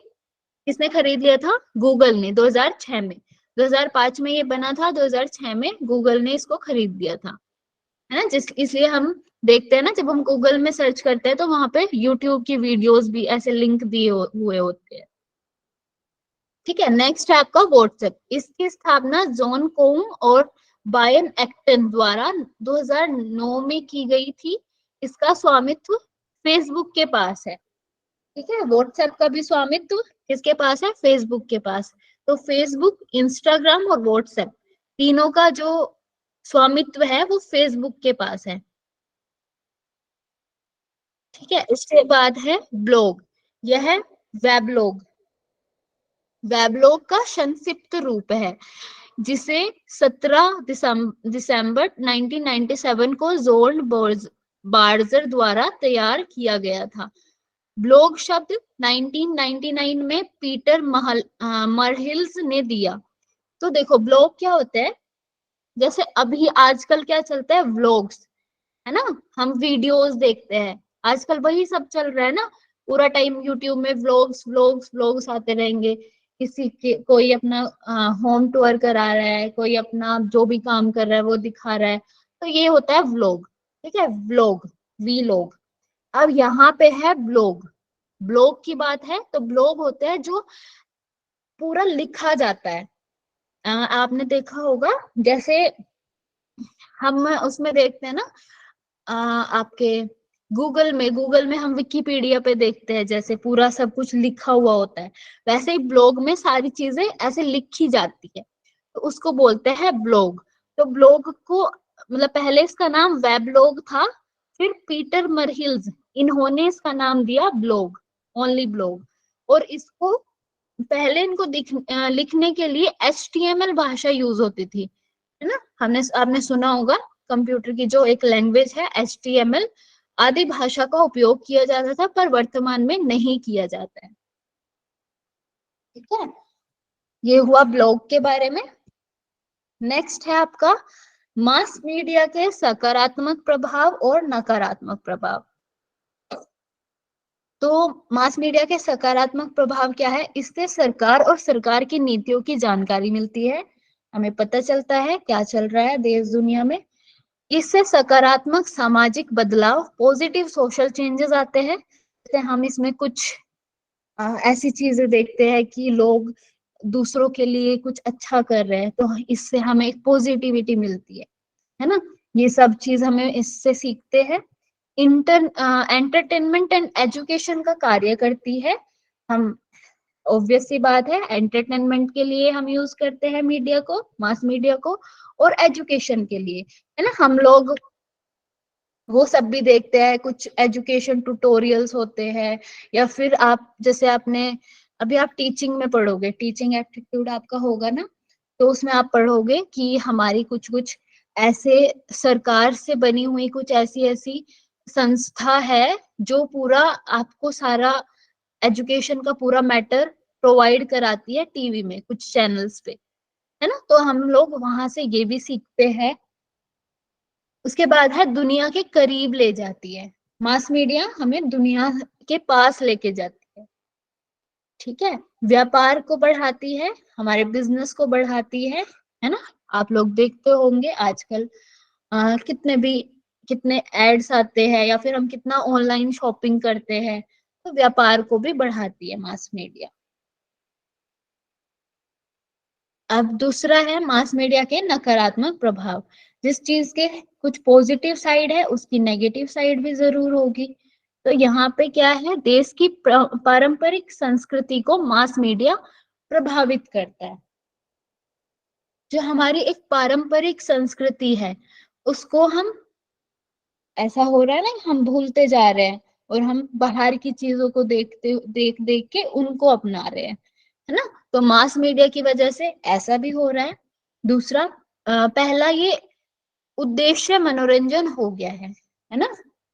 किसने खरीद लिया था? गूगल ने, 2006 में। 2005 में ये बना था, 2006 में गूगल ने इसको खरीद लिया था, है ना। इसलिए हम देखते हैं ना, जब हम गूगल में सर्च करते हैं तो वहां पे यूट्यूब की वीडियोस भी ऐसे लिंक दिए हुए होते हैं। ठीक है, नेक्स्ट है आपका व्हाट्सएप। इसकी स्थापना जॉन कोंग और बायन एक्टन द्वारा 2009 में की गई थी। इसका स्वामित्व फेसबुक के पास है। ठीक है, व्हाट्सएप का भी स्वामित्व किसके पास है? फेसबुक के पास। तो फेसबुक, इंस्टाग्राम और व्हाट्सएप तीनों का जो स्वामित्व है वो फेसबुक के पास है। ठीक है, इसके बाद है ब्लॉग। यह वेबलॉग, वेबलॉग का संक्षिप्त रूप है, जिसे 17 दिसंबर 1997 को जॉन बार्जर द्वारा तैयार किया गया था। ब्लॉग शब्द 1999 में पीटर मरहिल्स ने दिया। तो देखो ब्लॉग क्या होता है, जैसे अभी आजकल क्या चलता है, व्लॉग्स, है ना, हम वीडियोस देखते हैं, आजकल वही सब चल रहा है ना, पूरा टाइम यूट्यूब में व्लॉग्स व्लॉग्स व्लॉग्स आते रहेंगे। किसी के कोई अपना होम टूर करा रहा है, कोई अपना जो भी काम कर रहा है वो दिखा रहा है, तो ये होता है व्लॉग। ठीक है, व्लॉग, वीलॉग। अब यहाँ पे है ब्लॉग। ब्लॉग की बात है तो ब्लॉग होता है जो पूरा लिखा जाता है। आपने देखा होगा, जैसे हम उसमें देखते हैं ना, आपके गूगल में हम विकिपीडिया पे देखते हैं, जैसे पूरा सब कुछ लिखा हुआ होता है, वैसे ही ब्लॉग में सारी चीजें ऐसे लिखी जाती है। तो उसको बोलते हैं ब्लॉग। तो ब्लॉग को मतलब पहले इसका नाम वेबलॉग था, फिर पीटर मरहिल्स इन्होंने इसका नाम दिया ब्लॉग, ओनली ब्लॉग। और इसको पहले इनको लिखने के लिए HTML भाषा यूज होती थी, है ना। आपने सुना होगा कंप्यूटर की जो एक लैंग्वेज है HTML आदि भाषा का उपयोग किया जाता था, पर वर्तमान में नहीं किया जाता है। ठीक है, ये हुआ ब्लॉग के बारे में। नेक्स्ट है आपका मास मीडिया के सकारात्मक प्रभाव और नकारात्मक प्रभाव। तो मास मीडिया के सकारात्मक प्रभाव क्या है? इससे सरकार और सरकार की नीतियों की जानकारी मिलती है, हमें पता चलता है क्या चल रहा है देश दुनिया में। इससे सकारात्मक सामाजिक बदलाव, पॉजिटिव सोशल चेंजेस आते हैं। जैसे हम इसमें कुछ ऐसी चीजें देखते हैं कि लोग दूसरों के लिए कुछ अच्छा कर रहे हैं, तो इससे हमें एक पॉजिटिविटी मिलती है ना। ये सब चीज हमें इससे सीखते हैं। एंटरटेनमेंट एंड एजुकेशन का कार्य करती है। हम ऑब्वियस सी बात है, एंटरटेनमेंट के लिए हम यूज करते हैं मीडिया को, मास मीडिया को, और एजुकेशन के लिए, है ना। हम लोग वो सब भी देखते हैं, कुछ एजुकेशन ट्यूटोरियल्स होते हैं, या फिर आप जैसे आपने अभी आप टीचिंग में पढ़ोगे, टीचिंग एप्टीट्यूड आपका होगा ना, तो उसमें आप पढ़ोगे कि हमारी कुछ कुछ ऐसे सरकार से बनी हुई कुछ ऐसी ऐसी संस्था है जो पूरा आपको सारा एजुकेशन का पूरा मैटर प्रोवाइड कराती है टीवी में कुछ चैनल्स पे, है ना। तो हम लोग वहां से ये भी सीखते हैं। उसके बाद है दुनिया के करीब ले जाती है, मास मीडिया हमें दुनिया के पास लेके जाती है। ठीक है, व्यापार को बढ़ाती है, हमारे बिजनेस को बढ़ाती है ना। आप लोग देखते होंगे आजकल कितने एड्स आते हैं, या फिर हम कितना ऑनलाइन शॉपिंग करते हैं, तो व्यापार को भी बढ़ाती है मास मीडिया। अब दूसरा है मास मीडिया के नकारात्मक प्रभाव। जिस चीज के कुछ पॉजिटिव साइड है उसकी नेगेटिव साइड भी जरूर होगी। तो यहाँ पे क्या है, देश की पारंपरिक संस्कृति को मास मीडिया प्रभावित करता है। जो हमारी एक पारंपरिक संस्कृति है उसको हम, ऐसा हो रहा है ना, हम भूलते जा रहे हैं और हम बाहर की चीजों को देख देख के उनको अपना रहे हैं, है ना। तो मास मीडिया की वजह से ऐसा भी हो रहा है। दूसरा, पहला ये उद्देश्य मनोरंजन हो गया है ना।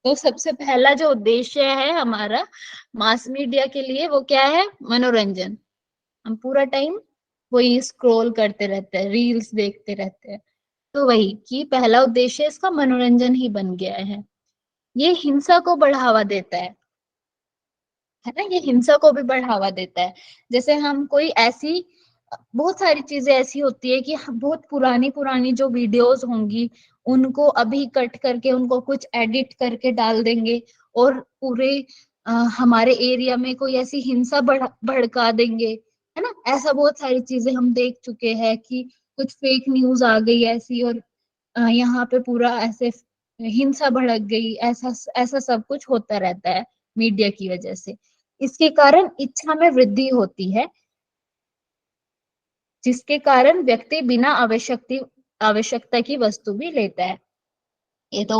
तो सबसे पहला जो उद्देश्य है हमारा मास मीडिया के लिए वो क्या है? मनोरंजन। हम पूरा टाइम वही स्क्रॉल करते रहते हैं, रील्स देखते रहते हैं। तो वही कि पहला उद्देश्य इसका मनोरंजन ही बन गया है। ये हिंसा को बढ़ावा देता है ना, ये हिंसा को भी बढ़ावा देता है। जैसे हम कोई ऐसी, बहुत सारी चीजें ऐसी होती है कि बहुत पुरानी पुरानी जो वीडियोस होंगी उनको अभी कट करके उनको कुछ एडिट करके डाल देंगे, और पूरे हमारे एरिया में कोई ऐसी हिंसा भड़का देंगे, है ना। ऐसा बहुत सारी चीजें हम देख चुके हैं कि कुछ फेक न्यूज आ गई ऐसी, और यहाँ पे पूरा ऐसे हिंसा भड़क गई, ऐसा ऐसा सब कुछ होता रहता है मीडिया की वजह से। इसके कारण इच्छा में वृद्धि होती है, जिसके कारण व्यक्ति बिना आवश्यकता की वस्तु भी लेता है। ये तो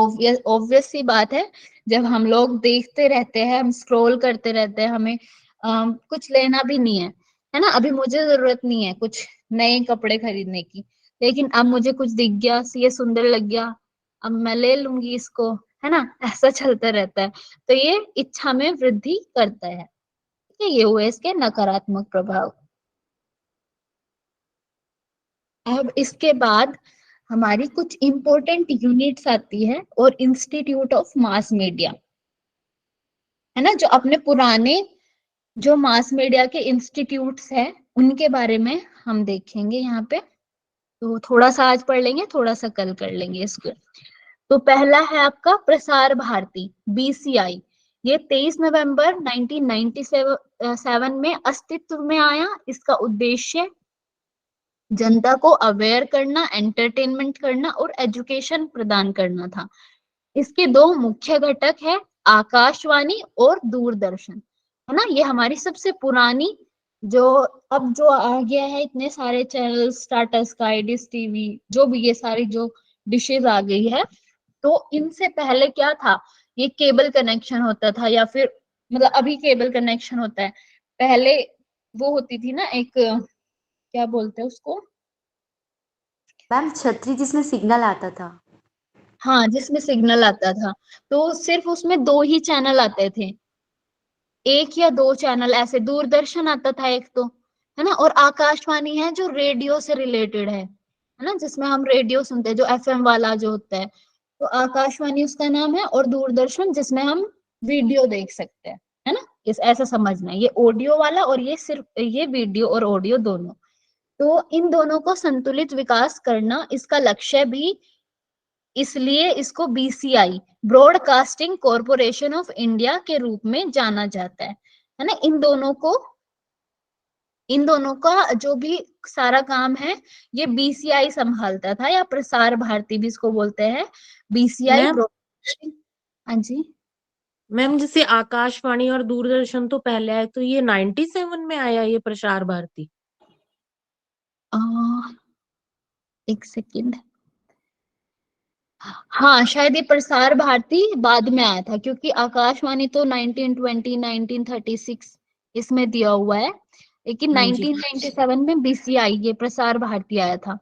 ऑब्वियस सी बात है। जब हम लोग देखते रहते हैं, हम स्क्रॉल करते रहते हैं, हमें कुछ लेना भी नहीं है ना। अभी मुझे जरूरत नहीं है कुछ नए कपड़े खरीदने की, लेकिन अब मुझे कुछ दिख गया, ये सुंदर लग गया, अब मैं ले लूंगी इसको, है ना। ऐसा चलता रहता है। तो ये इच्छा में वृद्धि करता है। ये हुए इसके नकारात्मक प्रभाव। अब इसके बाद हमारी कुछ इंपॉर्टेंट यूनिट्स आती है और इंस्टीट्यूट ऑफ मास मीडिया, है ना। जो अपने पुराने जो मास मीडिया के इंस्टीट्यूट्स हैं उनके बारे में हम देखेंगे यहाँ पे। तो थोड़ा सा आज पढ़ लेंगे, थोड़ा सा कल कर लेंगे इसको। तो पहला है आपका प्रसार भारती, BCI। ये 23 नवंबर 1997 में अस्तित्व में आया। इसका उद्देश्य जनता को अवेयर करना, एंटरटेनमेंट करना और एजुकेशन प्रदान करना था। इसके दो मुख्य घटक है, आकाशवाणी और दूरदर्शन, है ना। ये हमारी सबसे पुरानी जो अब जो आ गया है इतने सारे channels, Tata sky, dish TV, जो भी ये सारी जो डिशेज आ गई है, तो इनसे पहले क्या था, ये केबल कनेक्शन होता था, या फिर मतलब अभी केबल कनेक्शन होता है, पहले वो होती थी ना एक, क्या बोलते हैं उसको, मैम छतरी जिसमें सिग्नल आता था। हाँ जिसमें सिग्नल आता था, तो सिर्फ उसमें 2 ही चैनल आते थे, 1 या 2 चैनल ऐसे, दूरदर्शन आता था एक तो, है ना, और आकाशवाणी है जो रेडियो से रिलेटेड है ना, जिसमें हम रेडियो सुनते हैं, जो एफएम वाला जो होता है, तो आकाशवाणी उसका नाम है, और दूरदर्शन जिसमें हम वीडियो देख सकते हैं, है ना, इस ऐसा समझना है, ये ऑडियो वाला और ये सिर्फ ये वीडियो और ऑडियो दोनों। तो इन दोनों को संतुलित विकास करना इसका लक्ष्य भी, इसलिए इसको BCI, broadcasting corporation of India के रूप में जाना जाता है ना। इन दोनों का जो भी सारा काम है ये बीसीआई संभालता था, या प्रसार भारती भी इसको बोलते हैं, बीसीआई मैम ब्रॉडकास्टिंग। हाँ जी। मैम, जैसे आकाशवाणी और दूरदर्शन तो पहले आए, तो ये 97 में आया ये प्रसार भारती? आ, एक सेकेंड, हाँ शायद ये प्रसार भारती बाद में आया था, क्योंकि आकाशवाणी तो 1920 1936 इसमें दिया हुआ है, लेकिन हाँ जी। 1997 में बीसीआई ये प्रसार भारती आया था,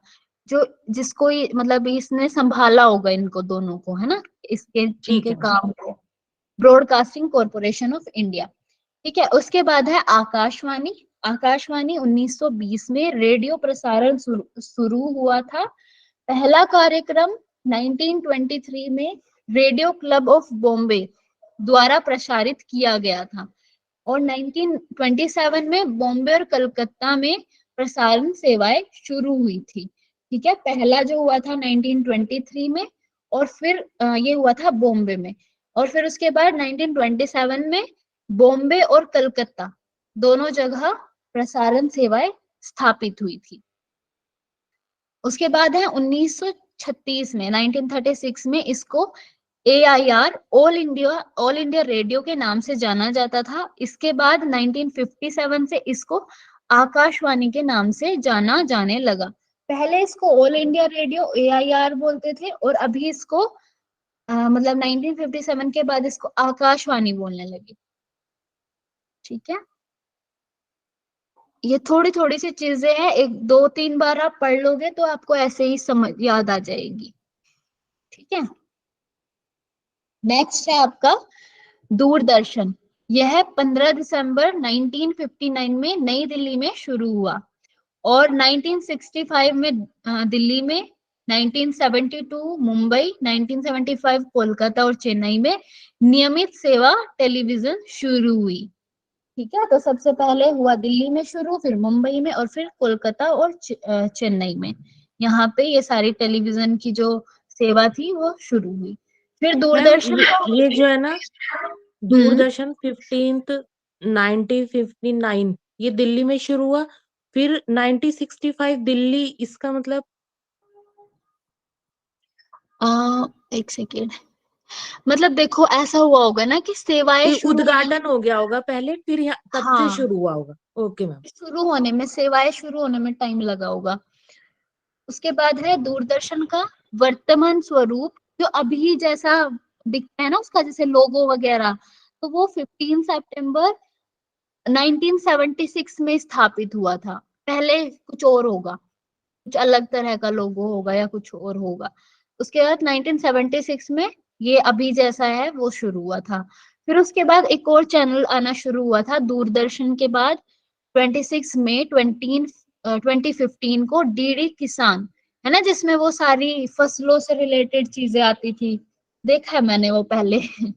जो जिसको मतलब इसने संभाला होगा इनको दोनों को, है ना, इसके ठीक इनके है मैम। काम को, ब्रॉडकास्टिंग कॉरपोरेशन ऑफ इंडिया। ठीक है, उसके बाद है आकाशवाणी। आकाशवाणी 1920 में रेडियो प्रसारण शुरू हुआ था। पहला कार्यक्रम 1923 में रेडियो क्लब ऑफ बॉम्बे द्वारा प्रसारित किया गया था, और 1927 में बॉम्बे और कलकत्ता में प्रसारण सेवाएं शुरू हुई थी। ठीक है, पहला जो हुआ था 1923 में, और फिर ये हुआ था बॉम्बे में, और फिर उसके बाद 1927 में बॉम्बे और कलकत्ता दोनों जगह प्रसारण सेवाएं स्थापित हुई थी। उसके बाद है 1936 में, 1936 में इसको AIR, ऑल इंडिया रेडियो के नाम से जाना जाता था। इसके बाद 1957 से इसको आकाशवाणी के नाम से जाना जाने लगा। पहले इसको ऑल इंडिया रेडियो AIR बोलते थे, और अभी इसको मतलब 1957 के बाद इसको आकाशवाणी बोलने लगे। ठीक है, ये थोड़ी थोड़ी सी चीजें हैं, 1 2 3 बार आप पढ़ लोगे तो आपको ऐसे ही समझ याद आ जाएगी। ठीक है, नेक्स्ट है आपका दूरदर्शन। यह 15 दिसंबर 1959 में नई दिल्ली में शुरू हुआ, और 1965 में दिल्ली में, 1972 मुंबई, 1975 कोलकाता और चेन्नई में नियमित सेवा टेलीविजन शुरू हुई। ठीक है, तो सबसे पहले हुआ दिल्ली में शुरू, फिर मुंबई में, और फिर कोलकाता और चेन्नई में, यहाँ पे ये सारी टेलीविजन की जो सेवा थी वो शुरू हुई। फिर मैम दूरदर्शन ये जो है ना, दूरदर्शन 15th 1959 ये दिल्ली में शुरू हुआ, फिर 1965 दिल्ली, इसका मतलब? एक सेकेंड, मतलब देखो ऐसा हुआ होगा ना कि सेवाएं कि शुरू उद्घाटन हो गया होगा पहले, फिर तब से हाँ, शुरू हुआ होगा। Okay ma'am. शुरू होने में, सेवाएं शुरू होने में टाइम लगा होगा। उसके बाद है दूरदर्शन का वर्तमान स्वरूप, जो अभी जैसा दिखता है ना उसका, जैसे लोगो वगैरह, तो वो 15 सितंबर 1976 में स्थापित हुआ था। पहले कुछ और होगा, कुछ अलग तरह का लोगो होगा या कुछ और होगा। उसके बाद 1976 में ये अभी जैसा है वो शुरू हुआ था। फिर उसके बाद एक और चैनल आना शुरू हुआ था दूरदर्शन के बाद, 26 मई 2015 को डीडी किसान, है ना, जिसमें वो सारी फसलों से रिलेटेड चीजें आती थी, देखा है मैंने वो पहले है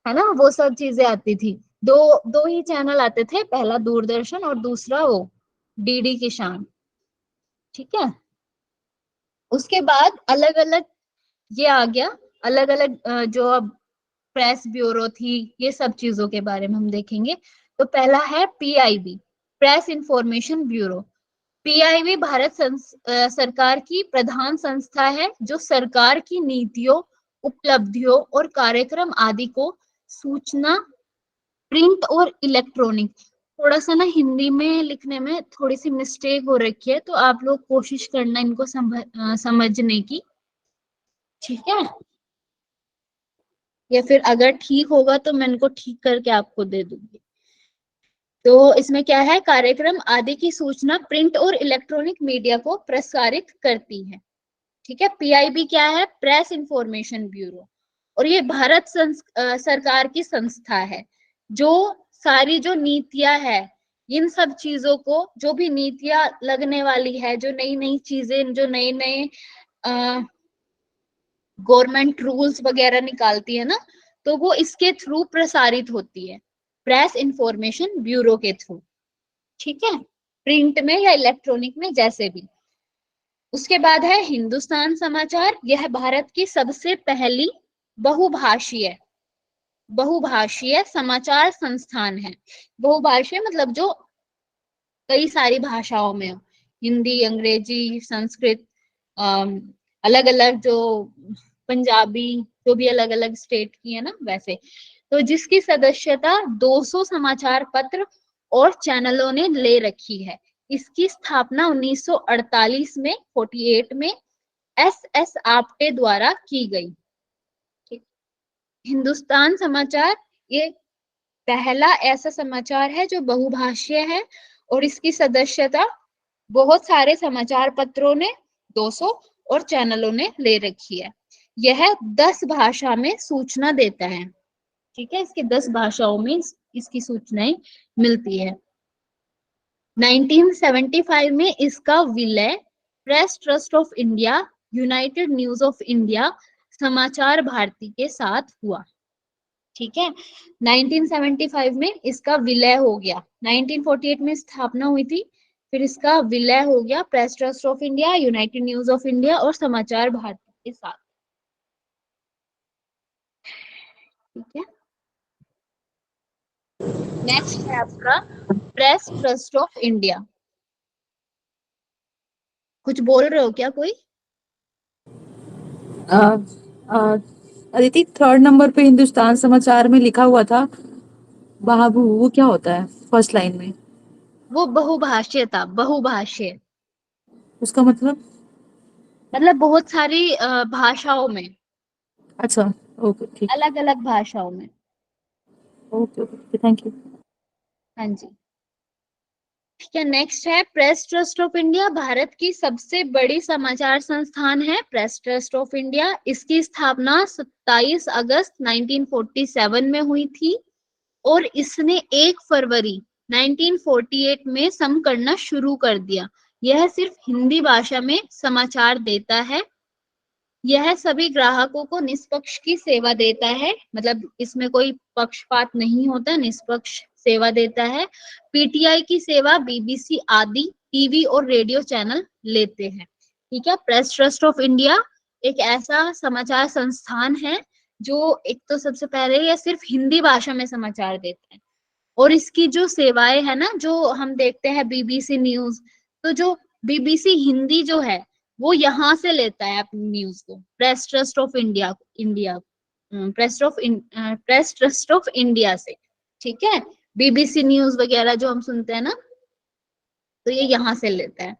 ना, वो सब चीजें आती थी। दो दो ही चैनल आते थे, पहला दूरदर्शन और दूसरा वो डीडी किसान। ठीक है, उसके बाद अलग अलग ये आ गया, अलग अलग जो अब प्रेस ब्यूरो थी, ये सब चीजों के बारे में हम देखेंगे। तो पहला है PIB, press information bureau. PIB Bharat सरकार की प्रधान संस्था है, जो सरकार की नीतियों, उपलब्धियों और कार्यक्रम आदि को सूचना, प्रिंट और इलेक्ट्रॉनिक, थोड़ा सा ना हिंदी में लिखने में थोड़ी सी मिस्टेक हो रखी है, तो आप लोग कोशिश करना इनको समझने की, ठीक है? या फिर अगर ठीक होगा तो मैं इनको ठीक करके आपको दे दूंगी। तो इसमें क्या है, कार्यक्रम आदि की सूचना प्रिंट और इलेक्ट्रॉनिक मीडिया को प्रसारित करती है, ठीक है? पीआईबी क्या है? Press information bureau. और ये भारत सरकार की संस्था है, जो सारी जो नीतियां है, इन सब चीजों को, जो भी नीतियां लगने वाली है, जो नई नई चीजें, जो नए नए गवर्नमेंट रूल्स वगैरह निकालती है ना, तो वो इसके थ्रू प्रसारित होती है, प्रेस इंफॉर्मेशन ब्यूरो के थ्रू, ठीक है? प्रिंट में या इलेक्ट्रॉनिक में, जैसे भी। उसके बाद है हिंदुस्तान समाचार। यह भारत की सबसे पहली बहुभाषीय बहुभाषीय समाचार संस्थान है। बहुभाषीय मतलब जो कई सारी भाषाओं में हो, हिंदी, अंग्रेजी, संस्कृत, अलग अलग जो पंजाबी, जो भी अलग अलग स्टेट की है ना, वैसे। तो जिसकी सदस्यता 200 समाचार पत्र और चैनलों ने ले रखी है। इसकी स्थापना 1948 में 48 में एस आप्टे द्वारा की गई। हिंदुस्तान समाचार ये पहला ऐसा समाचार है जो बहुभाषीय है, और इसकी सदस्यता बहुत सारे समाचार पत्रों ने, 200, और चैनलों ने ले रखी है। यह 10 भाषा में सूचना देता है, ठीक है? इसके 10 भाषाओं में इसकी सूचनाएं मिलती है। 1975 में इसका विलय press trust of India, United news of India, समाचार भारती के साथ हुआ, ठीक है? 1975 में इसका विलय हो गया। 1948 में स्थापना हुई थी, फिर इसका विलय हो गया press trust of India, United news of India और समाचार भारती के साथ, ठीक है? नेक्स्ट है आपका प्रेस ट्रस्ट ऑफ इंडिया। कुछ बोल रहे हो क्या कोई? अ, अ, अदिति, 3rd नंबर पे हिंदुस्तान समाचार में लिखा हुआ था बाबू, वो क्या होता है फर्स्ट लाइन में? वो बहुभाषीय था, बहुभाषीय उसका मतलब? मतलब बहुत सारी भाषाओं में, अच्छा, ओके, ठीक। अलग अलग भाषाओं में। Okay okay, thank you. हाँ जी, ठीक है। नेक्स्ट है press trust of India. Bharat की सबसे बड़ी समाचार संस्थान है प्रेस ट्रस्ट ऑफ इंडिया। इसकी स्थापना 27 अगस्त 1947 में हुई थी, और इसने 1 फरवरी 1948 में सम करना शुरू कर दिया। यह सिर्फ हिंदी भाषा में समाचार देता है। यह सभी ग्राहकों को निष्पक्ष की सेवा देता है, मतलब इसमें कोई पक्षपात नहीं होता, निष्पक्ष सेवा देता है। पीटीआई की सेवा बीबीसी आदि टीवी और रेडियो चैनल लेते हैं, ठीक है? प्रेस ट्रस्ट ऑफ इंडिया एक ऐसा समाचार संस्थान है जो एक तो सबसे पहले यह सिर्फ हिंदी भाषा में समाचार देता है, और इसकी जो सेवाएं है ना, जो हम देखते हैं बीबीसी न्यूज, तो जो बीबीसी हिंदी जो है वो यहाँ से लेता है अपनी न्यूज को, press trust of India press trust of India से, ठीक है? बीबीसी न्यूज वगैरह जो हम सुनते हैं ना, तो ये यहाँ से लेता है।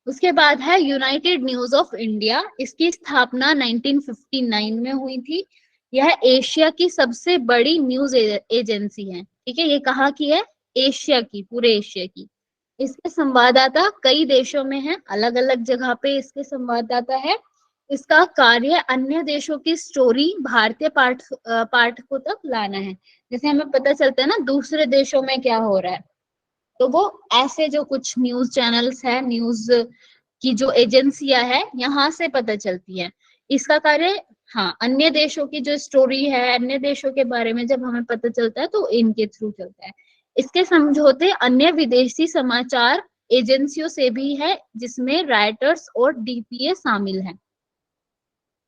उसके बाद है यूनाइटेड न्यूज ऑफ इंडिया। इसकी स्थापना 1959 में हुई थी। यह एशिया की सबसे बड़ी न्यूज एजेंसी है, ठीक है? ये कहाँ की है? एशिया की, पूरे एशिया की। इसके संवाददाता कई देशों में हैं, अलग अलग जगह पे इसके संवाददाता है। इसका कार्य अन्य देशों की स्टोरी भारतीय पाठकों तक लाना है। जैसे हमें पता चलता है ना दूसरे देशों में क्या हो रहा है, तो वो ऐसे जो कुछ न्यूज चैनल्स है, न्यूज की जो एजेंसियां है, यहाँ से पता चलती है। इसका कार्य, हाँ, अन्य देशों की जो स्टोरी है, अन्य देशों के बारे में जब हमें पता चलता है तो इनके थ्रू चलता है। इसके समझौते अन्य विदेशी समाचार एजेंसियों से भी है, जिसमें राइटर्स और डीपीए शामिल है।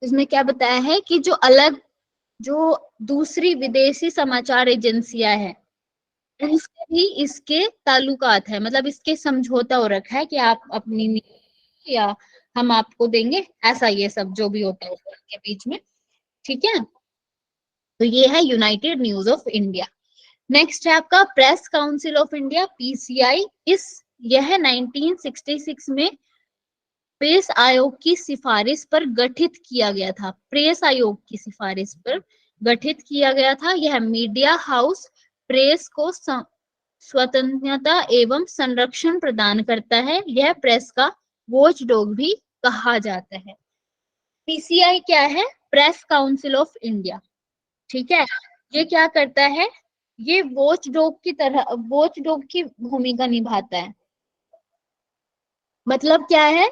इसमें क्या बताया है कि जो दूसरी विदेशी समाचार एजेंसियां हैं, उनसे भी इसके ताल्लुकात है, मतलब इसके समझौता हो रखा है कि आप अपनी या हम आपको देंगे, ऐसा ये सब जो भी होता है उनके बीच में, ठीक है? तो ये है United news of India. Next है आपका press council of India, PCI. यह 1966 में प्रेस आयोग की सिफारिश पर गठित किया गया था। प्रेस आयोग की सिफारिश पर गठित किया गया था। यह मीडिया हाउस प्रेस को स्वतंत्रता एवं संरक्षण प्रदान करता है। यह प्रेस का वॉच डॉग भी कहा जाता है। पीसीआई क्या है? Press council of India. ठीक है, ये क्या करता है? ये वॉच डॉग की तरह, वॉच डॉग की भूमिका निभाता है। मतलब क्या है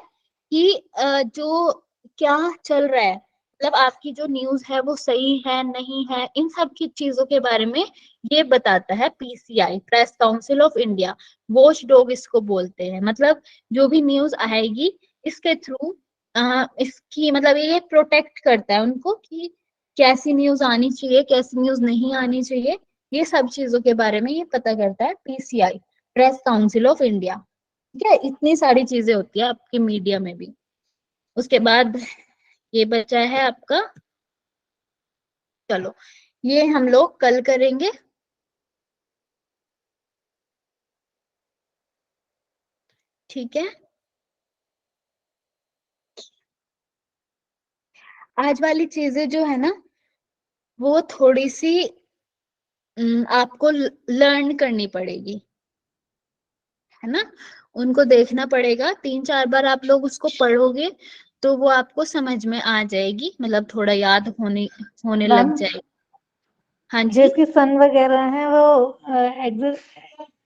कि जो क्या चल रहा है, मतलब आपकी जो न्यूज है वो सही है नहीं है, इन सब की चीजों के बारे में ये बताता है PCI, press council of India. Watch dog इसको बोलते हैं। मतलब जो भी न्यूज आएगी इसके थ्रू इसकी मतलब ये प्रोटेक्ट करता है उनको कि कैसी न्यूज आनी चाहिए, कैसी न्यूज नहीं आनी चाहिए, ये सब चीजों के बारे में ये पता करता है PCI, press council of India. ठीक है, इतनी सारी चीजें होती है आपके मीडिया में भी। उसके बाद ये बचा है आपका, चलो ये हम लोग कल करेंगे। ठीक है, आज वाली चीजें जो है ना वो थोड़ी सी आपको लर्न करनी पड़ेगी, है ना। उनको देखना पड़ेगा, 3-4 बार आप लोग उसको पढ़ोगे तो वो आपको समझ में आ जाएगी, मतलब थोड़ा याद होने लग जाएगी। हाँ जी, जो इसकी सन वगैरह है वो